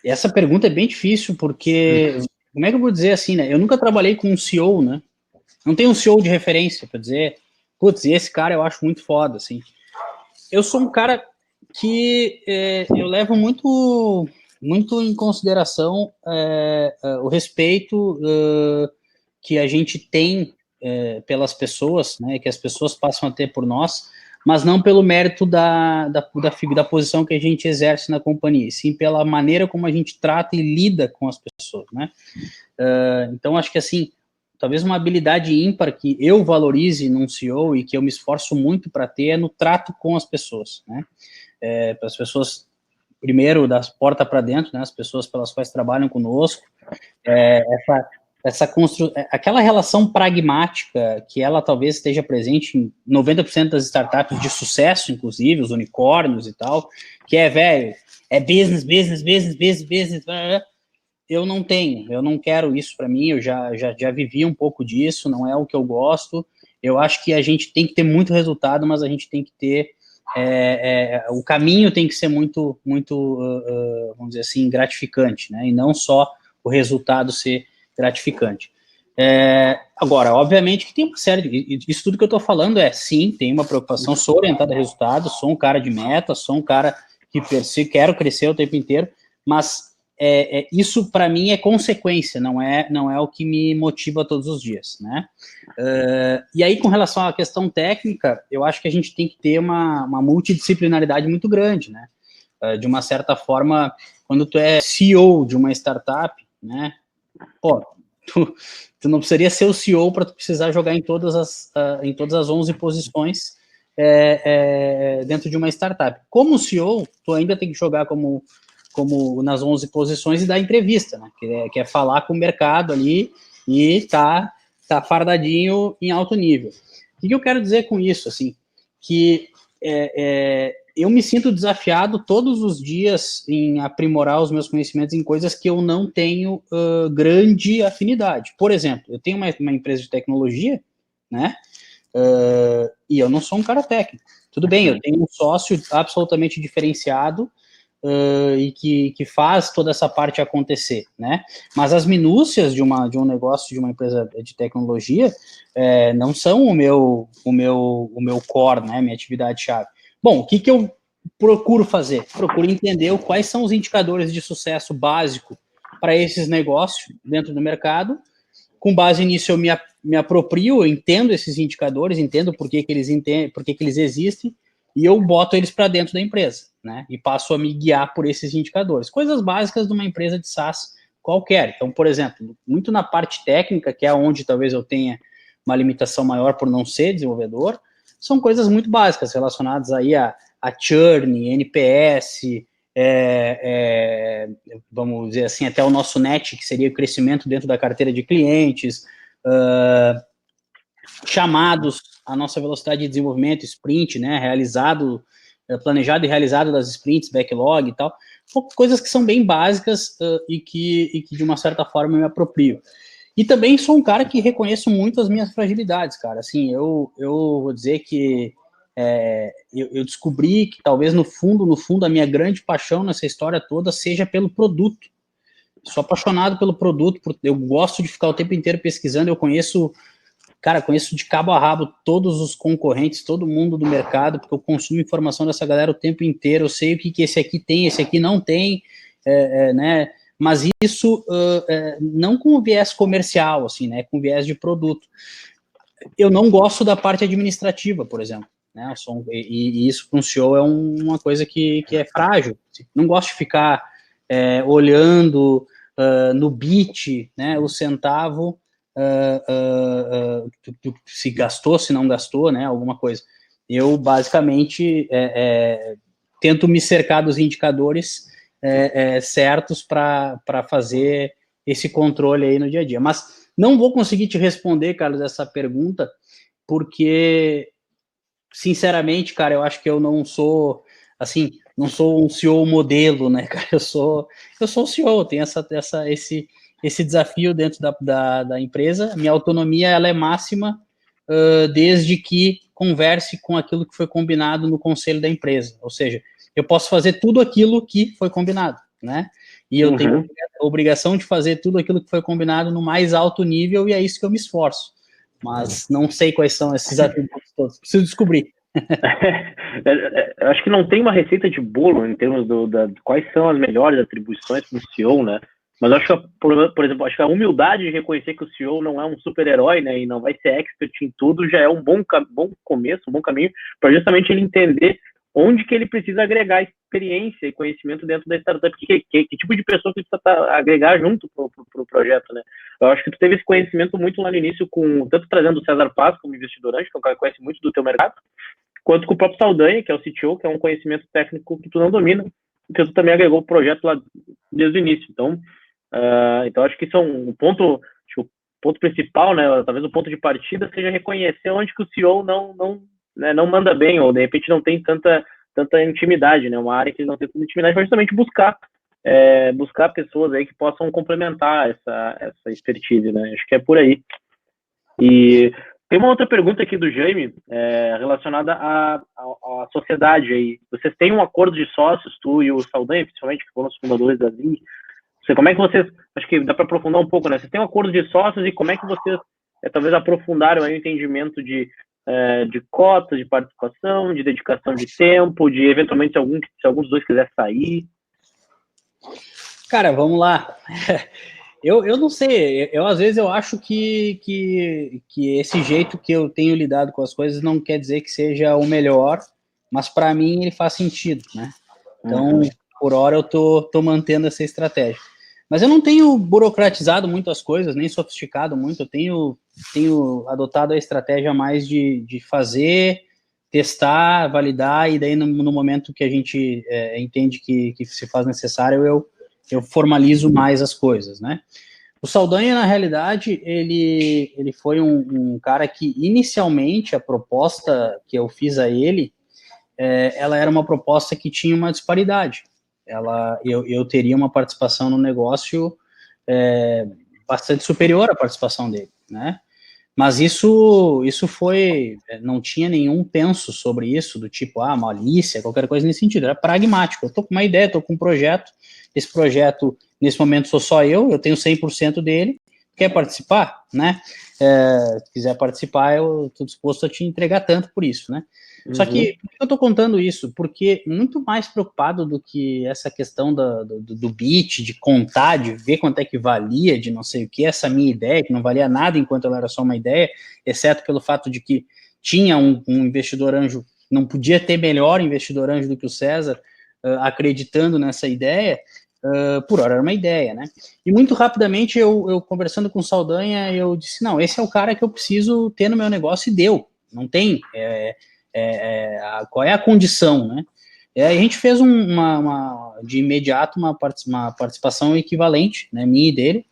essa pergunta é bem difícil, porque, como é que eu vou dizer assim, né? Eu nunca trabalhei com um CEO, né? Não tem um CEO de referência para dizer, putz, esse cara eu acho muito foda, assim. Eu sou um cara que eu levo muito em consideração o respeito que a gente tem pelas pessoas, né, que as pessoas passam a ter por nós, mas não pelo mérito da posição que a gente exerce na companhia, sim pela maneira como a gente trata e lida com as pessoas, né? Então, acho que, assim, talvez uma habilidade ímpar que eu valorize num CEO e que eu me esforço muito para ter é no trato com as pessoas, né? Para as pessoas, primeiro, das portas para dentro, né? As pessoas pelas quais trabalham conosco, aquela relação pragmática que ela talvez esteja presente em 90% das startups de sucesso, inclusive, os unicórnios e tal, que velho, business, business, business, business, business, eu não tenho, eu não quero isso para mim, eu já vivi um pouco disso, não é o que eu gosto. Eu acho que a gente tem que ter muito resultado, mas a gente tem que ter o caminho tem que ser muito vamos dizer assim, gratificante, né? E não só o resultado ser gratificante. Agora, obviamente que tem uma série isso tudo que eu estou falando sim, tem uma preocupação, sou orientado a resultados, sou um cara de meta, sou um cara que quero crescer o tempo inteiro, mas isso para mim é consequência, não é o que me motiva todos os dias, né? E aí, com relação à questão técnica, eu acho que a gente tem que ter uma multidisciplinaridade muito grande, né? De uma certa forma, quando tu é CEO de uma startup, né? Pô, tu não precisaria ser o CEO para tu precisar jogar em todas as 11 posições dentro de uma startup. Como CEO, tu ainda tem que jogar como nas 11 posições e dar entrevista, né? Que é falar com o mercado ali e tá fardadinho em alto nível. O que eu quero dizer com isso? Assim, que eu me sinto desafiado todos os dias em aprimorar os meus conhecimentos em coisas que eu não tenho grande afinidade. Por exemplo, eu tenho uma empresa de tecnologia, né? E eu não sou um cara técnico. Tudo bem, eu tenho um sócio absolutamente diferenciado e que faz toda essa parte acontecer, né? Mas as minúcias de um negócio, de uma empresa de tecnologia, não são o meu core, né? Minha atividade-chave. Bom, o que eu procuro fazer? Procuro entender quais são os indicadores de sucesso básico para esses negócios dentro do mercado. Com base nisso, eu me aproprio, eu entendo esses indicadores, entendo por que eles existem, e eu boto eles para dentro da empresa, né? E passo a me guiar por esses indicadores. Coisas básicas de uma empresa de SaaS qualquer. Então, por exemplo, muito na parte técnica, que é onde talvez eu tenha uma limitação maior por não ser desenvolvedor, são coisas muito básicas relacionadas aí a churn, NPS, vamos dizer assim, até o nosso net, que seria o crescimento dentro da carteira de clientes, chamados, a nossa velocidade de desenvolvimento, sprint, né, planejado e realizado das sprints, backlog e tal, coisas que são bem básicas e que de uma certa forma eu me aproprio. E também sou um cara que reconheço muito as minhas fragilidades, cara. Assim, eu vou dizer que eu descobri que talvez no fundo, a minha grande paixão nessa história toda seja pelo produto. Sou apaixonado pelo produto, eu gosto de ficar o tempo inteiro pesquisando, eu conheço de cabo a rabo todos os concorrentes, todo mundo do mercado, porque eu consumo informação dessa galera o tempo inteiro, eu sei o que esse aqui tem, esse aqui não tem, né? Mas isso não com viés comercial, assim, né? Com viés de produto. Eu não gosto da parte administrativa, por exemplo. Né? E isso para um CEO é uma coisa que é frágil. Não gosto de ficar olhando no bit, né, o centavo, se gastou, se não gastou, né, alguma coisa. Eu, basicamente, tento me cercar dos indicadores certos para fazer esse controle aí no dia a dia. Mas não vou conseguir te responder, Carlos, essa pergunta, porque, sinceramente, cara, eu acho que eu não sou assim, não sou um CEO modelo, né, cara? Eu sou o CEO, tenho esse desafio dentro da empresa. Minha autonomia, ela é máxima, desde que converse com aquilo que foi combinado no conselho da empresa. Ou seja, eu posso fazer tudo aquilo que foi combinado, né? E eu tenho a obrigação de fazer tudo aquilo que foi combinado no mais alto nível, e é isso que eu me esforço. Mas não sei quais são esses atributos todos. Preciso descobrir. Eu acho que não tem uma receita de bolo em termos de quais são as melhores atribuições para um CEO, né? Mas eu acho que, por exemplo, acho que a humildade de reconhecer que o CEO não é um super-herói, né, e não vai ser expert em tudo, já é um bom começo, um bom caminho, para justamente ele entender onde que ele precisa agregar experiência e conhecimento dentro da startup, que tipo de pessoa que precisa agregar junto pro projeto, né? Eu acho que tu teve esse conhecimento muito lá no início, tanto trazendo o César Paz como investidor anjo, que é um cara que conhece muito do teu mercado, quanto com o próprio Saldanha, que é o CTO, que é um conhecimento técnico que tu não domina, que tu também agregou o projeto lá desde o início. Então acho que isso é um ponto, acho que o ponto principal, né, talvez o ponto de partida seja reconhecer onde que o CEO não manda bem, ou de repente não tem tanta intimidade, né, uma área que não tem tanta intimidade, mas justamente buscar pessoas aí que possam complementar essa expertise, né, acho que é por aí. E tem uma outra pergunta aqui do Jaime, relacionada à sociedade aí. Vocês têm um acordo de sócios, tu e o Saldanha, principalmente, que foram os fundadores da Zing. Como é que vocês, acho que dá para aprofundar um pouco, né? Vocês têm um acordo de sócios e como é que vocês talvez aprofundaram aí o entendimento de cotas de participação, de dedicação de tempo, de eventualmente se algum dos dois quiser sair? Cara, vamos lá. Eu não sei, às vezes eu acho que esse jeito que eu tenho lidado com as coisas não quer dizer que seja o melhor, mas para mim ele faz sentido, né? Então, por hora eu tô mantendo essa estratégia. Mas eu não tenho burocratizado muito as coisas, nem sofisticado muito, eu tenho adotado a estratégia mais de fazer, testar, validar, e daí no momento que a gente entende que se faz necessário, eu formalizo mais as coisas, né? O Saldanha, na realidade, ele foi um cara que, inicialmente, a proposta que eu fiz a ele, ela era uma proposta que tinha uma disparidade. Eu teria uma participação no negócio bastante superior à participação dele, né? Mas isso foi, não tinha nenhum penso sobre isso, do tipo, malícia, qualquer coisa nesse sentido, era pragmático. Eu tô com uma ideia, tô com um projeto, esse projeto, nesse momento, sou só eu tenho 100% dele, quer participar, né? Se quiser participar, eu tô disposto a te entregar tanto por isso, né? Só que, por que eu tô contando isso? Porque muito mais preocupado do que essa questão do bit, de contar, de ver quanto é que valia, de não sei o que, essa minha ideia, que não valia nada enquanto ela era só uma ideia, exceto pelo fato de que tinha um investidor anjo, não podia ter melhor investidor anjo do que o César, acreditando nessa ideia, por hora era uma ideia, né? E muito rapidamente, eu conversando com o Saldanha, eu disse, não, esse é o cara que eu preciso ter no meu negócio, e deu, não tem... qual é a condição, né? A gente fez de imediato uma participação equivalente, né, minha e dele,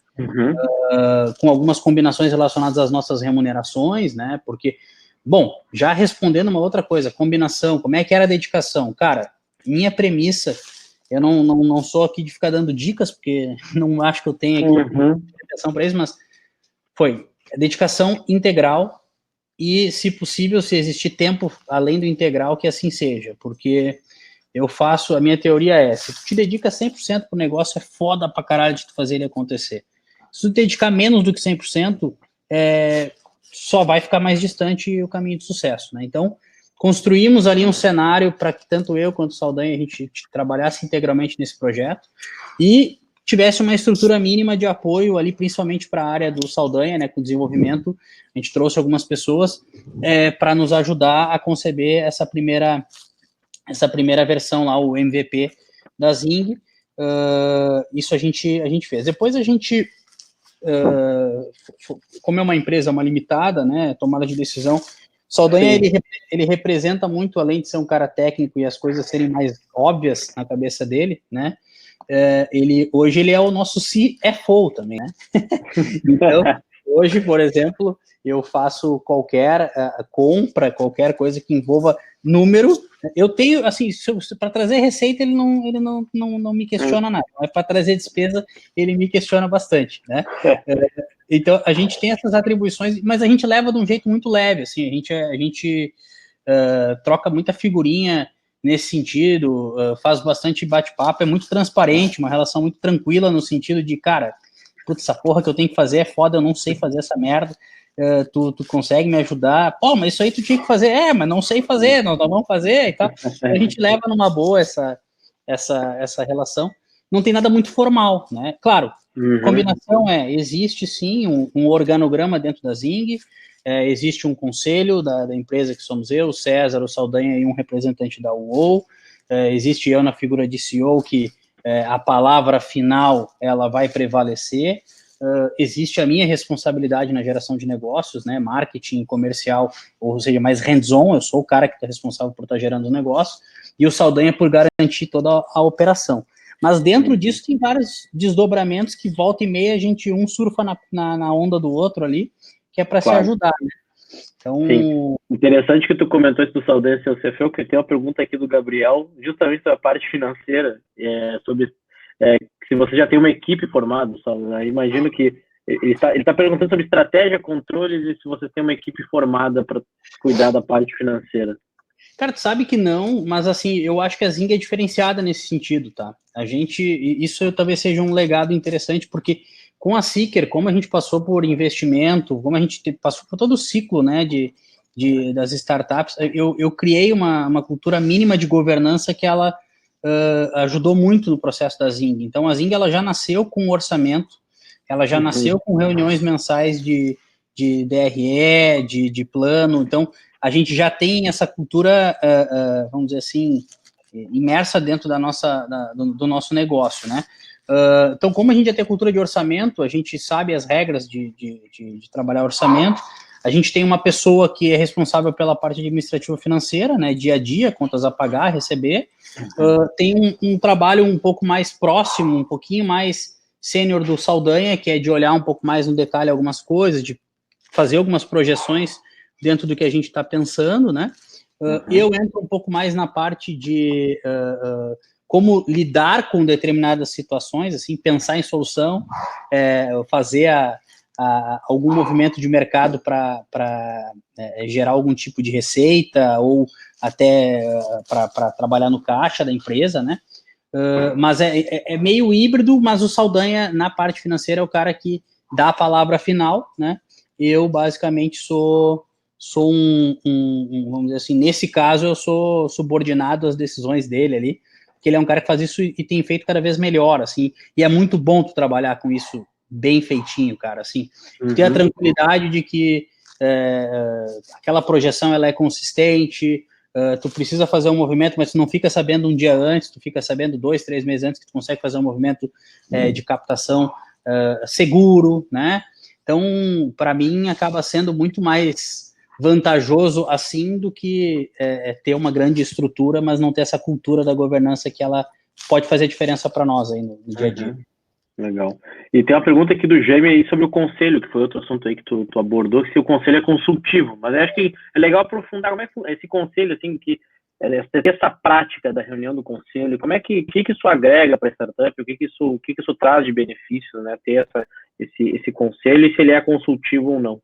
com algumas combinações relacionadas às nossas remunerações, né? Porque, bom, já respondendo uma outra coisa, combinação, como é que era a dedicação? Cara, minha premissa, eu não sou aqui de ficar dando dicas, porque não acho que eu tenho aqui dedicação para isso, mas foi dedicação integral. E, se possível, se existir tempo além do integral, que assim seja, porque a minha teoria se tu te dedica 100% pro negócio, é foda pra caralho de tu fazer ele acontecer. Se tu te dedicar menos do que 100%, só vai ficar mais distante o caminho de sucesso, né? Então, construímos ali um cenário para que tanto eu quanto o Saldanha, a gente trabalhasse integralmente nesse projeto, e tivesse uma estrutura mínima de apoio ali, principalmente para a área do Saldanha, né, com desenvolvimento. A gente trouxe algumas pessoas para nos ajudar a conceber essa primeira versão lá, o MVP da Zing. Isso a gente fez. Depois a gente, como é uma empresa, uma limitada, né, tomada de decisão, Saldanha, ele representa muito, além de ser um cara técnico e as coisas serem mais óbvias na cabeça dele, né, hoje ele é o nosso CFO também, né? Então, Hoje, por exemplo, eu faço qualquer compra, qualquer coisa que envolva número. Eu tenho, assim, para trazer receita, ele não me questiona nada. Mas para trazer despesa, ele me questiona bastante, né? Então, a gente tem essas atribuições, mas a gente leva de um jeito muito leve, assim, a gente troca muita figurinha nesse sentido, faz bastante bate-papo, é muito transparente, uma relação muito tranquila no sentido de, cara, putz, essa porra que eu tenho que fazer é foda, eu não sei fazer essa merda, tu consegue me ajudar? Pô, mas isso aí tu tinha que fazer, mas não sei fazer, nós não vamos fazer e tal. A gente leva numa boa essa relação. Não tem nada muito formal, né? Claro, combinação existe sim um organograma dentro da Zing, existe um conselho da empresa que somos eu, o César, o Saldanha e um representante da UOL, existe eu na figura de CEO que a palavra final ela vai prevalecer, existe a minha responsabilidade na geração de negócios, né, marketing, comercial, ou seja, mais hands-on, eu sou o cara que está responsável por estar gerando o negócio, e o Saldanha por garantir toda a operação. Mas dentro disso tem vários desdobramentos que volta e meia a gente surfa na onda do outro ali, que é para se ajudar, né? Então... Sim. Interessante que tu comentou isso do Saldanha seu CFO, que tem uma pergunta aqui do Gabriel, justamente sobre a parte financeira, sobre se você já tem uma equipe formada, Saldanha. Imagino que ele está perguntando sobre estratégia, controles e se você tem uma equipe formada para cuidar da parte financeira. Cara, tu sabe que não, mas assim, eu acho que a Zing é diferenciada nesse sentido, tá? Isso talvez seja um legado interessante, porque com a Seeker, como a gente passou por investimento, como a gente passou por todo o ciclo, né, das startups, eu criei uma cultura mínima de governança que ela ajudou muito no processo da Zing. Então, a Zing, ela já nasceu com orçamento, ela já nasceu com reuniões mensais de DRE, de plano, então a gente já tem essa cultura, vamos dizer assim, imersa dentro do nosso negócio, né? Então, como a gente já tem a cultura de orçamento, a gente sabe as regras de trabalhar orçamento, a gente tem uma pessoa que é responsável pela parte administrativa financeira, né, dia a dia, contas a pagar, receber, tem um trabalho um pouco mais próximo, um pouquinho mais sênior do Saldanha, que é de olhar um pouco mais no detalhe algumas coisas, de fazer algumas projeções dentro do que a gente está pensando, né? Eu entro um pouco mais na parte de como lidar com determinadas situações, assim, pensar em solução, fazer algum movimento de mercado para gerar algum tipo de receita ou até para trabalhar no caixa da empresa, né? Mas é meio híbrido, mas o Saldanha, na parte financeira, é o cara que dá a palavra final, né? Eu, basicamente, sou vamos dizer assim, nesse caso, eu sou subordinado às decisões dele ali, porque ele é um cara que faz isso e tem feito cada vez melhor, assim, e é muito bom tu trabalhar com isso bem feitinho, cara, assim, ter a tranquilidade de que aquela projeção, ela é consistente, tu precisa fazer um movimento, mas tu não fica sabendo um dia antes, tu fica sabendo 2, 3 meses antes que tu consegue fazer um movimento de captação seguro, né? Então, para mim, acaba sendo muito mais vantajoso assim do que ter uma grande estrutura, mas não ter essa cultura da governança que ela pode fazer diferença para nós aí no dia a dia. Legal. E tem uma pergunta aqui do Jaime aí sobre o conselho, que foi outro assunto aí que tu abordou, que se o conselho é consultivo, mas eu acho que é legal aprofundar como é que esse conselho, assim, que ter essa prática da reunião do conselho, como é que isso agrega para a startup, o que isso traz de benefício, né, ter esse conselho e se ele é consultivo ou não.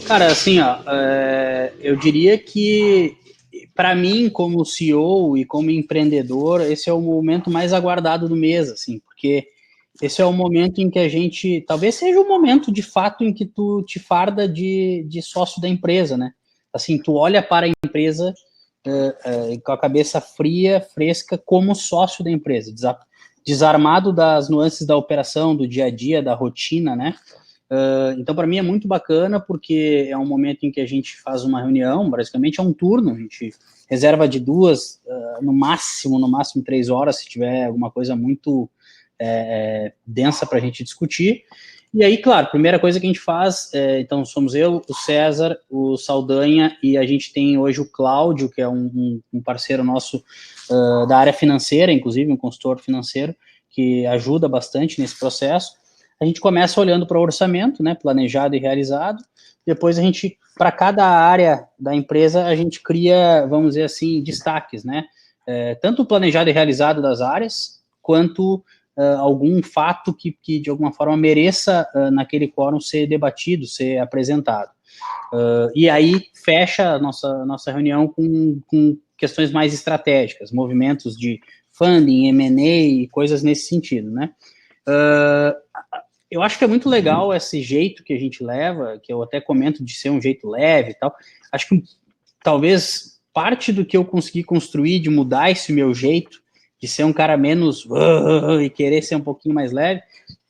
Cara, assim, eu diria que para mim, como CEO e como empreendedor, esse é o momento mais aguardado do mês, assim, porque esse é o momento em que a gente, talvez seja o momento de fato em que tu te farda de sócio da empresa, né? Assim, tu olha para a empresa com a cabeça fria, fresca, como sócio da empresa, desarmado das nuances da operação, do dia a dia, da rotina, né? Então, para mim é muito bacana, porque é um momento em que a gente faz uma reunião, basicamente é um turno, a gente reserva de 2, no máximo 3 horas, se tiver alguma coisa muito densa para a gente discutir. E aí, claro, a primeira coisa que a gente faz, então somos eu, o César, o Saldanha, e a gente tem hoje o Cláudio, que é um parceiro nosso da área financeira, inclusive um consultor financeiro, que ajuda bastante nesse processo. a gente começa olhando para o orçamento, né, planejado e realizado. Depois a gente, para cada área da empresa, a gente cria, vamos dizer assim, destaques, né? Tanto o planejado e realizado das áreas, quanto algum fato que de alguma forma mereça naquele quórum ser debatido, ser apresentado. E aí fecha a nossa reunião com questões mais estratégicas, movimentos de funding, M&A e coisas nesse sentido, né? Eu acho que é muito legal esse jeito que a gente leva, que eu até comento de ser um jeito leve e tal. Acho que talvez parte do que eu consegui construir, de mudar esse meu jeito, de ser um cara menos e querer ser um pouquinho mais leve,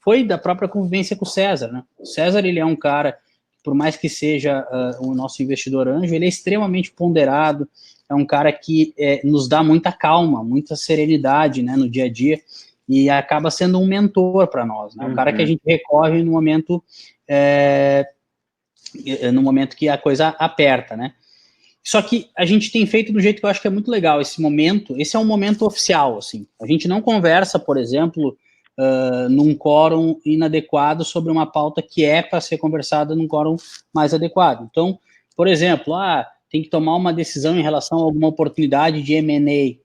foi da própria convivência com o César, né? O César, ele é um cara, por mais que seja o nosso investidor anjo, ele é extremamente ponderado, é um cara que nos dá muita calma, muita serenidade, né, no dia a dia, e acaba sendo um mentor para nós, né? O cara que a gente recorre no momento que a coisa aperta, né? Só que a gente tem feito do jeito que eu acho que é muito legal esse momento. Esse é um momento oficial, assim. A gente não conversa, por exemplo, num quórum inadequado sobre uma pauta que é para ser conversada num quórum mais adequado. Então, por exemplo, tem que tomar uma decisão em relação a alguma oportunidade de M&A.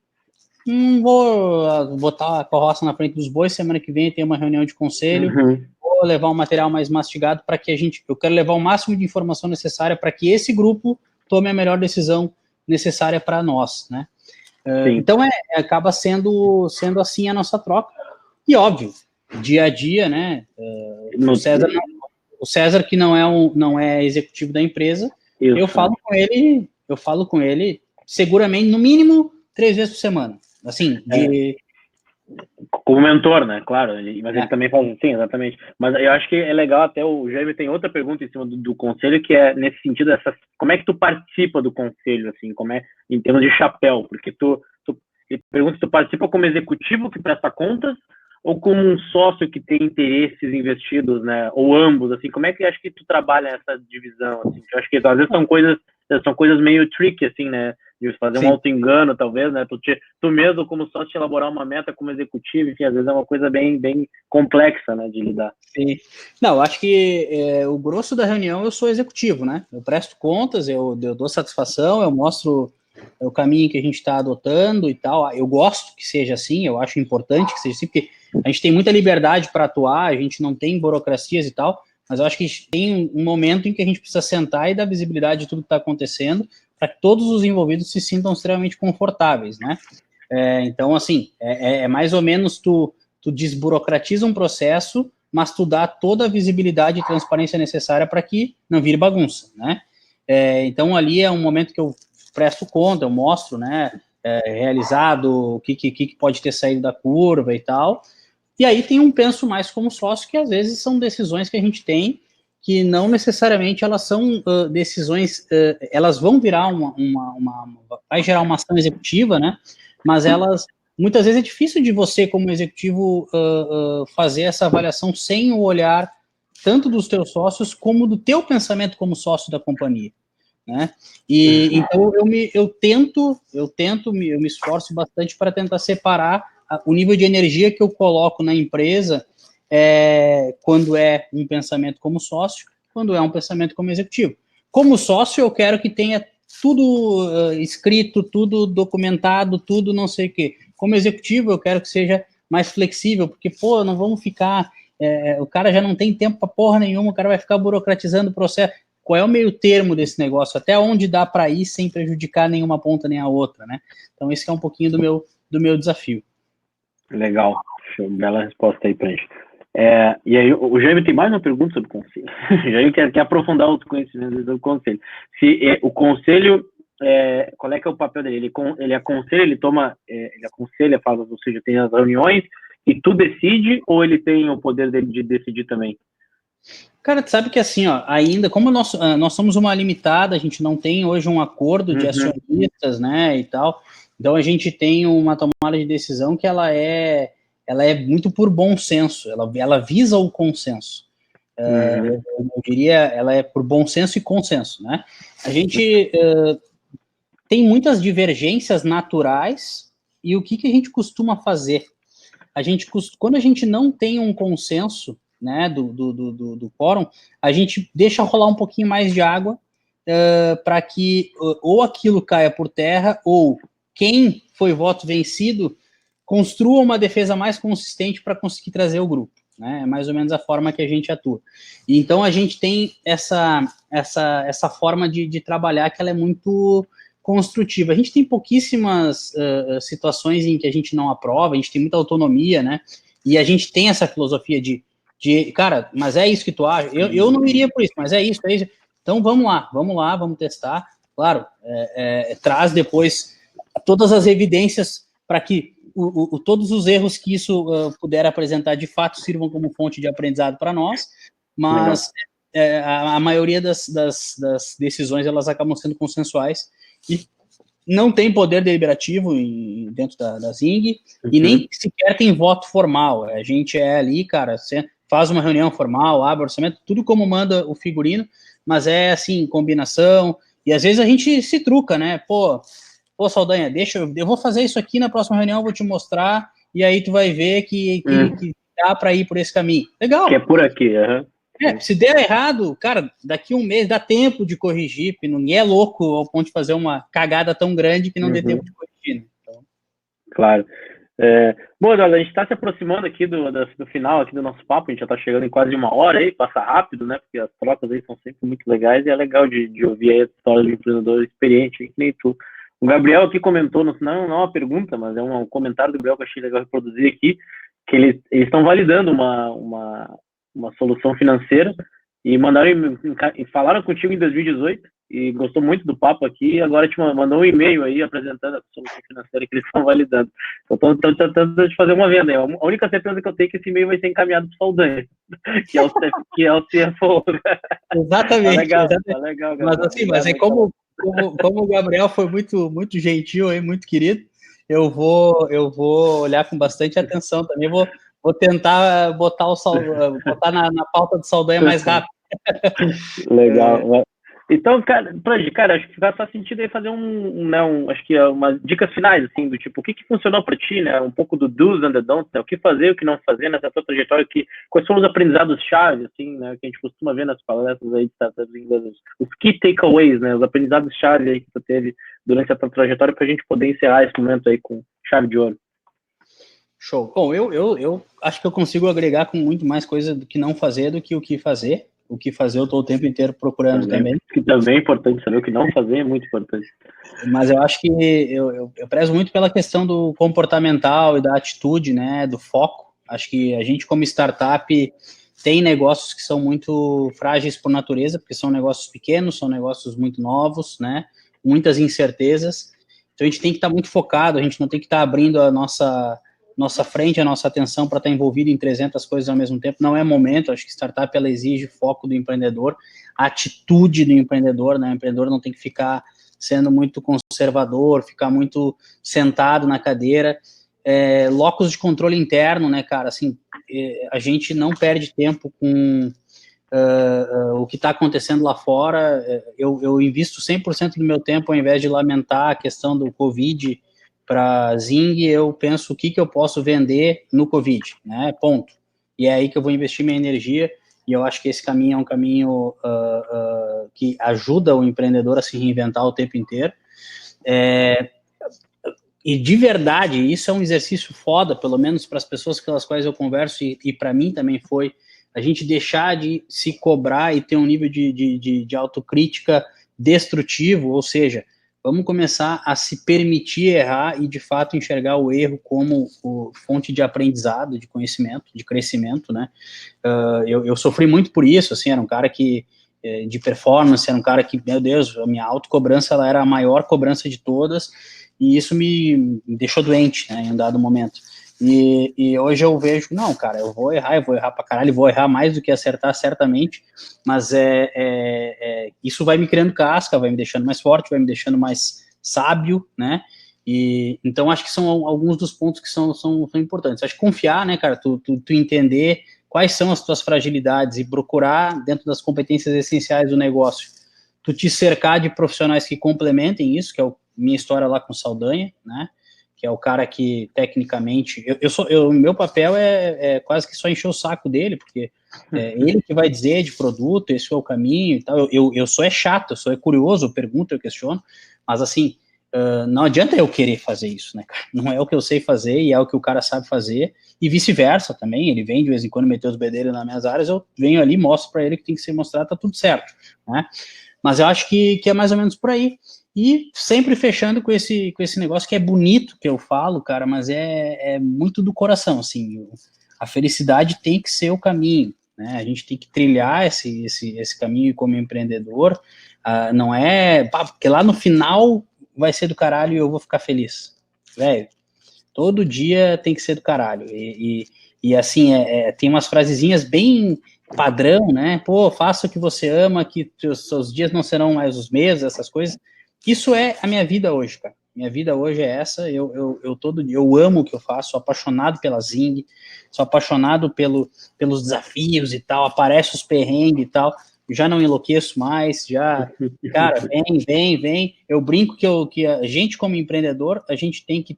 Não vou botar a carroça na frente dos bois, semana que vem tem uma reunião de conselho, vou levar um material mais mastigado para que eu quero levar o máximo de informação necessária para que esse grupo tome a melhor decisão necessária para nós, né? Então, acaba sendo assim a nossa troca. E, óbvio, dia a dia, né? O César, que não é executivo da empresa, eu falo com ele seguramente, no mínimo, 3 vezes por semana. Assim, como mentor, né? Claro, mas ele também faz assim, exatamente. Mas eu acho que é legal, até o Jaime tem outra pergunta em cima do conselho, que é nesse sentido, como é que tu participa do conselho, assim, como é em termos de chapéu? Porque ele pergunta se tu participa como executivo que presta contas ou como um sócio que tem interesses investidos, né? Ou ambos, assim, como é que acho que tu trabalha essa divisão, assim? Eu acho que às vezes são coisas meio tricky, assim, né? De fazer um auto-engano, talvez, né? Tu mesmo, como sócio, te elaborar uma meta como executivo, enfim, às vezes é uma coisa bem, bem complexa, né, de lidar. Sim. Não, acho que o grosso da reunião eu sou executivo, né? Eu presto contas, eu dou satisfação, eu mostro o caminho que a gente está adotando e tal. Eu gosto que seja assim, eu acho importante que seja assim, porque a gente tem muita liberdade para atuar, a gente não tem burocracias e tal, mas eu acho que tem um momento em que a gente precisa sentar e dar visibilidade de tudo que está acontecendo, para que todos os envolvidos se sintam extremamente confortáveis, né? Então, assim, mais ou menos tu desburocratiza um processo, mas tu dá toda a visibilidade e transparência necessária para que não vire bagunça, né? Então, ali é um momento que eu presto conta, eu mostro, né, realizado, o que pode ter saído da curva e tal. E aí tem um penso mais como sócio, que às vezes são decisões que a gente tem que não necessariamente elas são decisões, elas vão virar vai gerar uma ação executiva, né? Mas elas, muitas vezes é difícil de você, como executivo, fazer essa avaliação sem o olhar tanto dos teus sócios como do teu pensamento como sócio da companhia, né? E então eu me esforço bastante para tentar separar o nível de energia que eu coloco na empresa quando é um pensamento como sócio, quando é um pensamento como executivo. Como sócio, eu quero que tenha tudo escrito, tudo documentado, tudo não sei o quê. Como executivo, eu quero que seja mais flexível, porque, não vamos ficar... o cara já não tem tempo para porra nenhuma, o cara vai ficar burocratizando o processo. Qual é o meio termo desse negócio? Até onde dá para ir sem prejudicar nenhuma ponta nem a outra, né? Então, esse é um pouquinho do meu desafio. Legal. Bela resposta aí pra gente. E aí, o Jaime tem mais uma pergunta sobre o conselho. O Jaime quer aprofundar os conhecimentos do conselho. Se o conselho, qual é que é o papel dele? Ele aconselha, ele aconselha, fala, ou seja, tem as reuniões e tu decide, ou ele tem o poder dele de decidir também? Cara, tu sabe que assim, ainda, como nós somos uma limitada, a gente não tem hoje um acordo de acionistas, né, e tal, então a gente tem uma tomada de decisão que ela é muito por bom senso, ela visa o consenso. Eu diria, ela é por bom senso e consenso, né? A gente tem muitas divergências naturais, e o que a gente costuma fazer? Quando a gente não tem um consenso, né, do quórum, a gente deixa rolar um pouquinho mais de água para que ou aquilo caia por terra, ou quem foi voto vencido construa uma defesa mais consistente para conseguir trazer o grupo. Né? É mais ou menos a forma que a gente atua. E então a gente tem essa forma de trabalhar que ela é muito construtiva. A gente tem pouquíssimas situações em que a gente não aprova, a gente tem muita autonomia, né? E a gente tem essa filosofia de cara, mas é isso que tu acha? Eu não iria por isso, mas é isso. Então vamos lá, vamos testar. Claro, traz depois todas as evidências para que todos os erros que isso puder apresentar de fato sirvam como fonte de aprendizado para nós, mas a maioria das decisões elas acabam sendo consensuais e não tem poder deliberativo dentro da Zing, e nem sequer tem voto formal. A gente ali, cara, faz uma reunião formal, abre orçamento, tudo como manda o figurino, mas é assim, combinação, e às vezes a gente se truca, né? Pô, Saldanha, eu vou fazer isso aqui na próxima reunião, eu vou te mostrar, e aí tu vai ver que dá para ir por esse caminho. Legal. Que é por aqui, se der errado, cara, daqui um mês dá tempo de corrigir, porque ninguém é louco ao ponto de fazer uma cagada tão grande que não dê tempo de corrigir. Né? Então... Claro. Bom, Eduardo, a gente está se aproximando aqui do final aqui do nosso papo, a gente já está chegando em quase 1 hora aí, passa rápido, né? Porque as trocas aí são sempre muito legais e é legal de ouvir aí a história de um empreendedor experiente, que nem tu. O Gabriel aqui comentou, não é uma pergunta, mas é um comentário do Gabriel que eu achei legal reproduzir aqui, que eles estão validando uma solução financeira e falaram contigo em 2018 e gostou muito do papo aqui e agora te mandou um e-mail aí apresentando a solução financeira que eles estão validando. Então, estou tentando fazer uma venda. A única certeza que eu tenho é que esse e-mail vai ser encaminhado para o Saldanha, que é o CFO. Exatamente. Tá legal, mas assim, mas é como o Gabriel foi muito, muito gentil, aí, muito querido, eu vou olhar com bastante atenção também, vou tentar botar na pauta do Saldanha mais rápido. Legal. Então, cara, acho que faz sentido aí fazer acho que umas dicas finais, assim, do tipo, o que funcionou para ti, né? Um pouco do do's and the don'ts, né? O que fazer, o que não fazer nessa tua trajetória, quais foram os aprendizados-chave, assim, né? Que a gente costuma ver nas palestras aí de startups inglesas, os key takeaways, né? Os aprendizados-chave aí que tu teve durante a tua trajetória para a gente poder encerrar esse momento aí com chave de ouro. Show. Bom, eu acho que eu consigo agregar com muito mais coisa do que não fazer do que o que fazer. O que fazer eu estou o tempo inteiro procurando também. Que também é importante saber, o que não fazer é muito importante. Mas eu acho que eu prezo muito pela questão do comportamental e da atitude, né, do foco. Acho que a gente como startup tem negócios que são muito frágeis por natureza, porque são negócios pequenos, são negócios muito novos, né, muitas incertezas. Então a gente tem que estar muito focado, a gente não tem que estar abrindo a nossa frente, a nossa atenção para estar envolvido em 300 coisas ao mesmo tempo, não é momento. Acho que startup ela exige foco do empreendedor, atitude do empreendedor, né? O empreendedor não tem que ficar sendo muito conservador, ficar muito sentado na cadeira. Locus de controle interno, né, cara? Assim, a gente não perde tempo com o que está acontecendo lá fora. Eu invisto 100% do meu tempo, ao invés de lamentar a questão do Covid para Zing, eu penso o que eu posso vender no Covid, né, ponto. E é aí que eu vou investir minha energia, e eu acho que esse caminho é um caminho que ajuda o empreendedor a se reinventar o tempo inteiro. E de verdade, isso é um exercício foda, pelo menos para as pessoas pelas quais eu converso, e para mim também foi, a gente deixar de se cobrar e ter um nível de autocrítica destrutivo, ou seja, vamos começar a se permitir errar e, de fato, enxergar o erro como fonte de aprendizado, de conhecimento, de crescimento, né? Eu sofri muito por isso, assim, era um cara de performance, era um cara que, meu Deus, a minha autocobrança, ela era a maior cobrança de todas, e isso me deixou doente, né, em um dado momento. E hoje eu vejo, não, cara, eu vou errar pra caralho, vou errar mais do que acertar, certamente, mas isso vai me criando casca, vai me deixando mais forte, vai me deixando mais sábio, né, e então acho que são alguns dos pontos que são importantes. Acho que confiar, né, cara, tu entender quais são as tuas fragilidades e procurar, dentro das competências essenciais do negócio, tu te cercar de profissionais que complementem isso, que é minha história lá com Saldanha, né, que é o cara que, tecnicamente, meu papel é quase que só encher o saco dele, porque é ele que vai dizer de produto, esse é o caminho e tal. Eu sou chato, eu sou curioso, eu pergunto, eu questiono, mas assim, não adianta eu querer fazer isso, né, cara? Não é o que eu sei fazer e é o que o cara sabe fazer, e vice-versa também. Ele vem de vez em quando meter os bedelhos nas minhas áreas, eu venho ali, mostro para ele que tem que ser mostrado, tá tudo certo, né? Mas eu acho que é mais ou menos por aí. E sempre fechando com esse negócio que é bonito que eu falo, cara, mas é muito do coração, assim. A felicidade tem que ser o caminho, né? A gente tem que trilhar esse caminho como empreendedor. Não é... porque lá no final vai ser do caralho e eu vou ficar feliz. Velho, todo dia tem que ser do caralho. E assim, tem umas frasezinhas bem padrão, né? Pô, faça o que você ama, que os seus dias não serão mais os mesmos, essas coisas. Isso é a minha vida hoje, cara. Minha vida hoje é essa. Todo dia, eu amo o que eu faço, sou apaixonado pela Zing, sou apaixonado pelos desafios e tal, aparece os perrengues e tal, já não enlouqueço mais, cara, vem. Eu brinco que a gente, como empreendedor, a gente tem que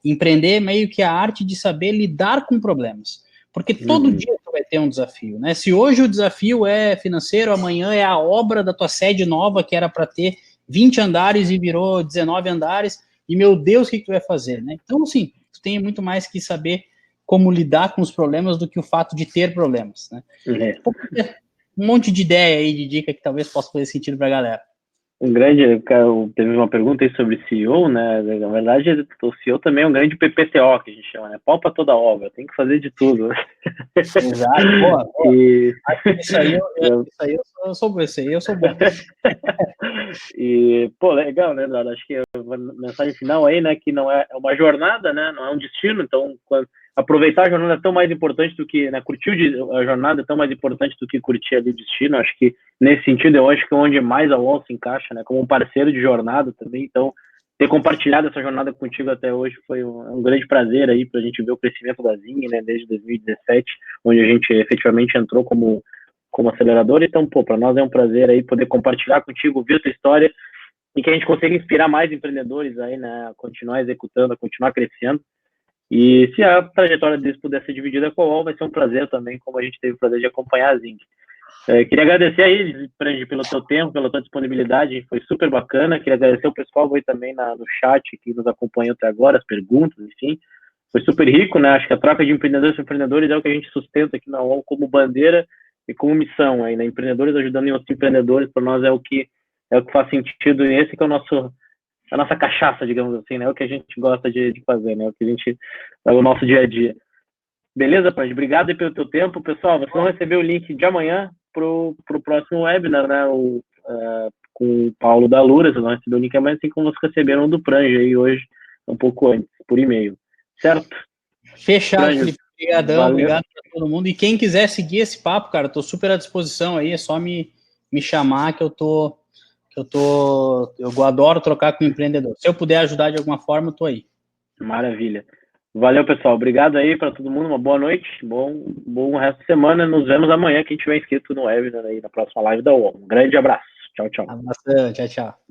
empreender meio que a arte de saber lidar com problemas. Porque todo dia tu vai ter um desafio, né? Se hoje o desafio é financeiro, amanhã é a obra da tua sede nova, que era para ter 20 andares e virou 19 andares, e meu Deus, o que tu vai fazer, né? Então, assim, tu tem muito mais que saber como lidar com os problemas do que o fato de ter problemas, né? Um monte de ideia aí, de dica que talvez possa fazer sentido pra galera. Teve uma pergunta aí sobre CEO, né? Na verdade, o CEO também é um grande PPTO, que a gente chama, né? Pau pra toda obra, tem que fazer de tudo. Exato, boa. Isso aí eu sou bom. E, pô, legal, né, Eduardo? Acho que a mensagem final aí, né, que não é uma jornada, né, não é um destino, então aproveitar a jornada é tão mais importante do que, né, curtir a jornada é tão mais importante do que curtir ali o destino. Acho que nesse sentido eu acho que é onde mais a UOL se encaixa, né, como um parceiro de jornada também. Então, ter compartilhado essa jornada contigo até hoje foi um grande prazer aí pra gente ver o crescimento da Zing, né, desde 2017, onde a gente efetivamente entrou como acelerador. Então, pô, para nós é um prazer aí poder compartilhar contigo, ouvir a tua história e que a gente consiga inspirar mais empreendedores aí, né, a continuar executando, a continuar crescendo. E se a trajetória deles puder ser dividida com a UOL, vai ser um prazer também, como a gente teve o prazer de acompanhar a Zing. Queria agradecer aí, Prandi, pelo teu tempo, pela tua disponibilidade, foi super bacana. Queria agradecer o pessoal aí também no chat que nos acompanhou até agora, as perguntas, enfim. Foi super rico, né? Acho que a troca de empreendedores com empreendedores é o que a gente sustenta aqui na UOL como bandeira e como missão aí, né? Empreendedores ajudando em outros empreendedores, para nós é o que faz sentido, e esse que é a nossa cachaça, digamos assim, né? É o que a gente gosta de fazer, né? É o nosso dia a dia. Beleza, Prandi? Obrigado aí pelo teu tempo. Pessoal, vocês vão receber o link de amanhã pro próximo webinar, né? Com o Paulo da Lura, vocês vão receber o link amanhã, assim como vocês receberam do Prandi aí hoje, um pouco antes, por e-mail. Certo? Fechado, Felipe. Obrigadão, obrigado para todo mundo. E quem quiser seguir esse papo, cara, tô super à disposição aí, é só me chamar que eu adoro trocar com o empreendedor. Se eu puder ajudar de alguma forma, eu tô aí. Maravilha. Valeu, pessoal. Obrigado aí para todo mundo. Uma boa noite. Bom resto de semana. Nos vemos amanhã, quem tiver inscrito no webinar aí, na próxima live da UOL. Um grande abraço. Tchau, tchau. Abração, tchau, tchau.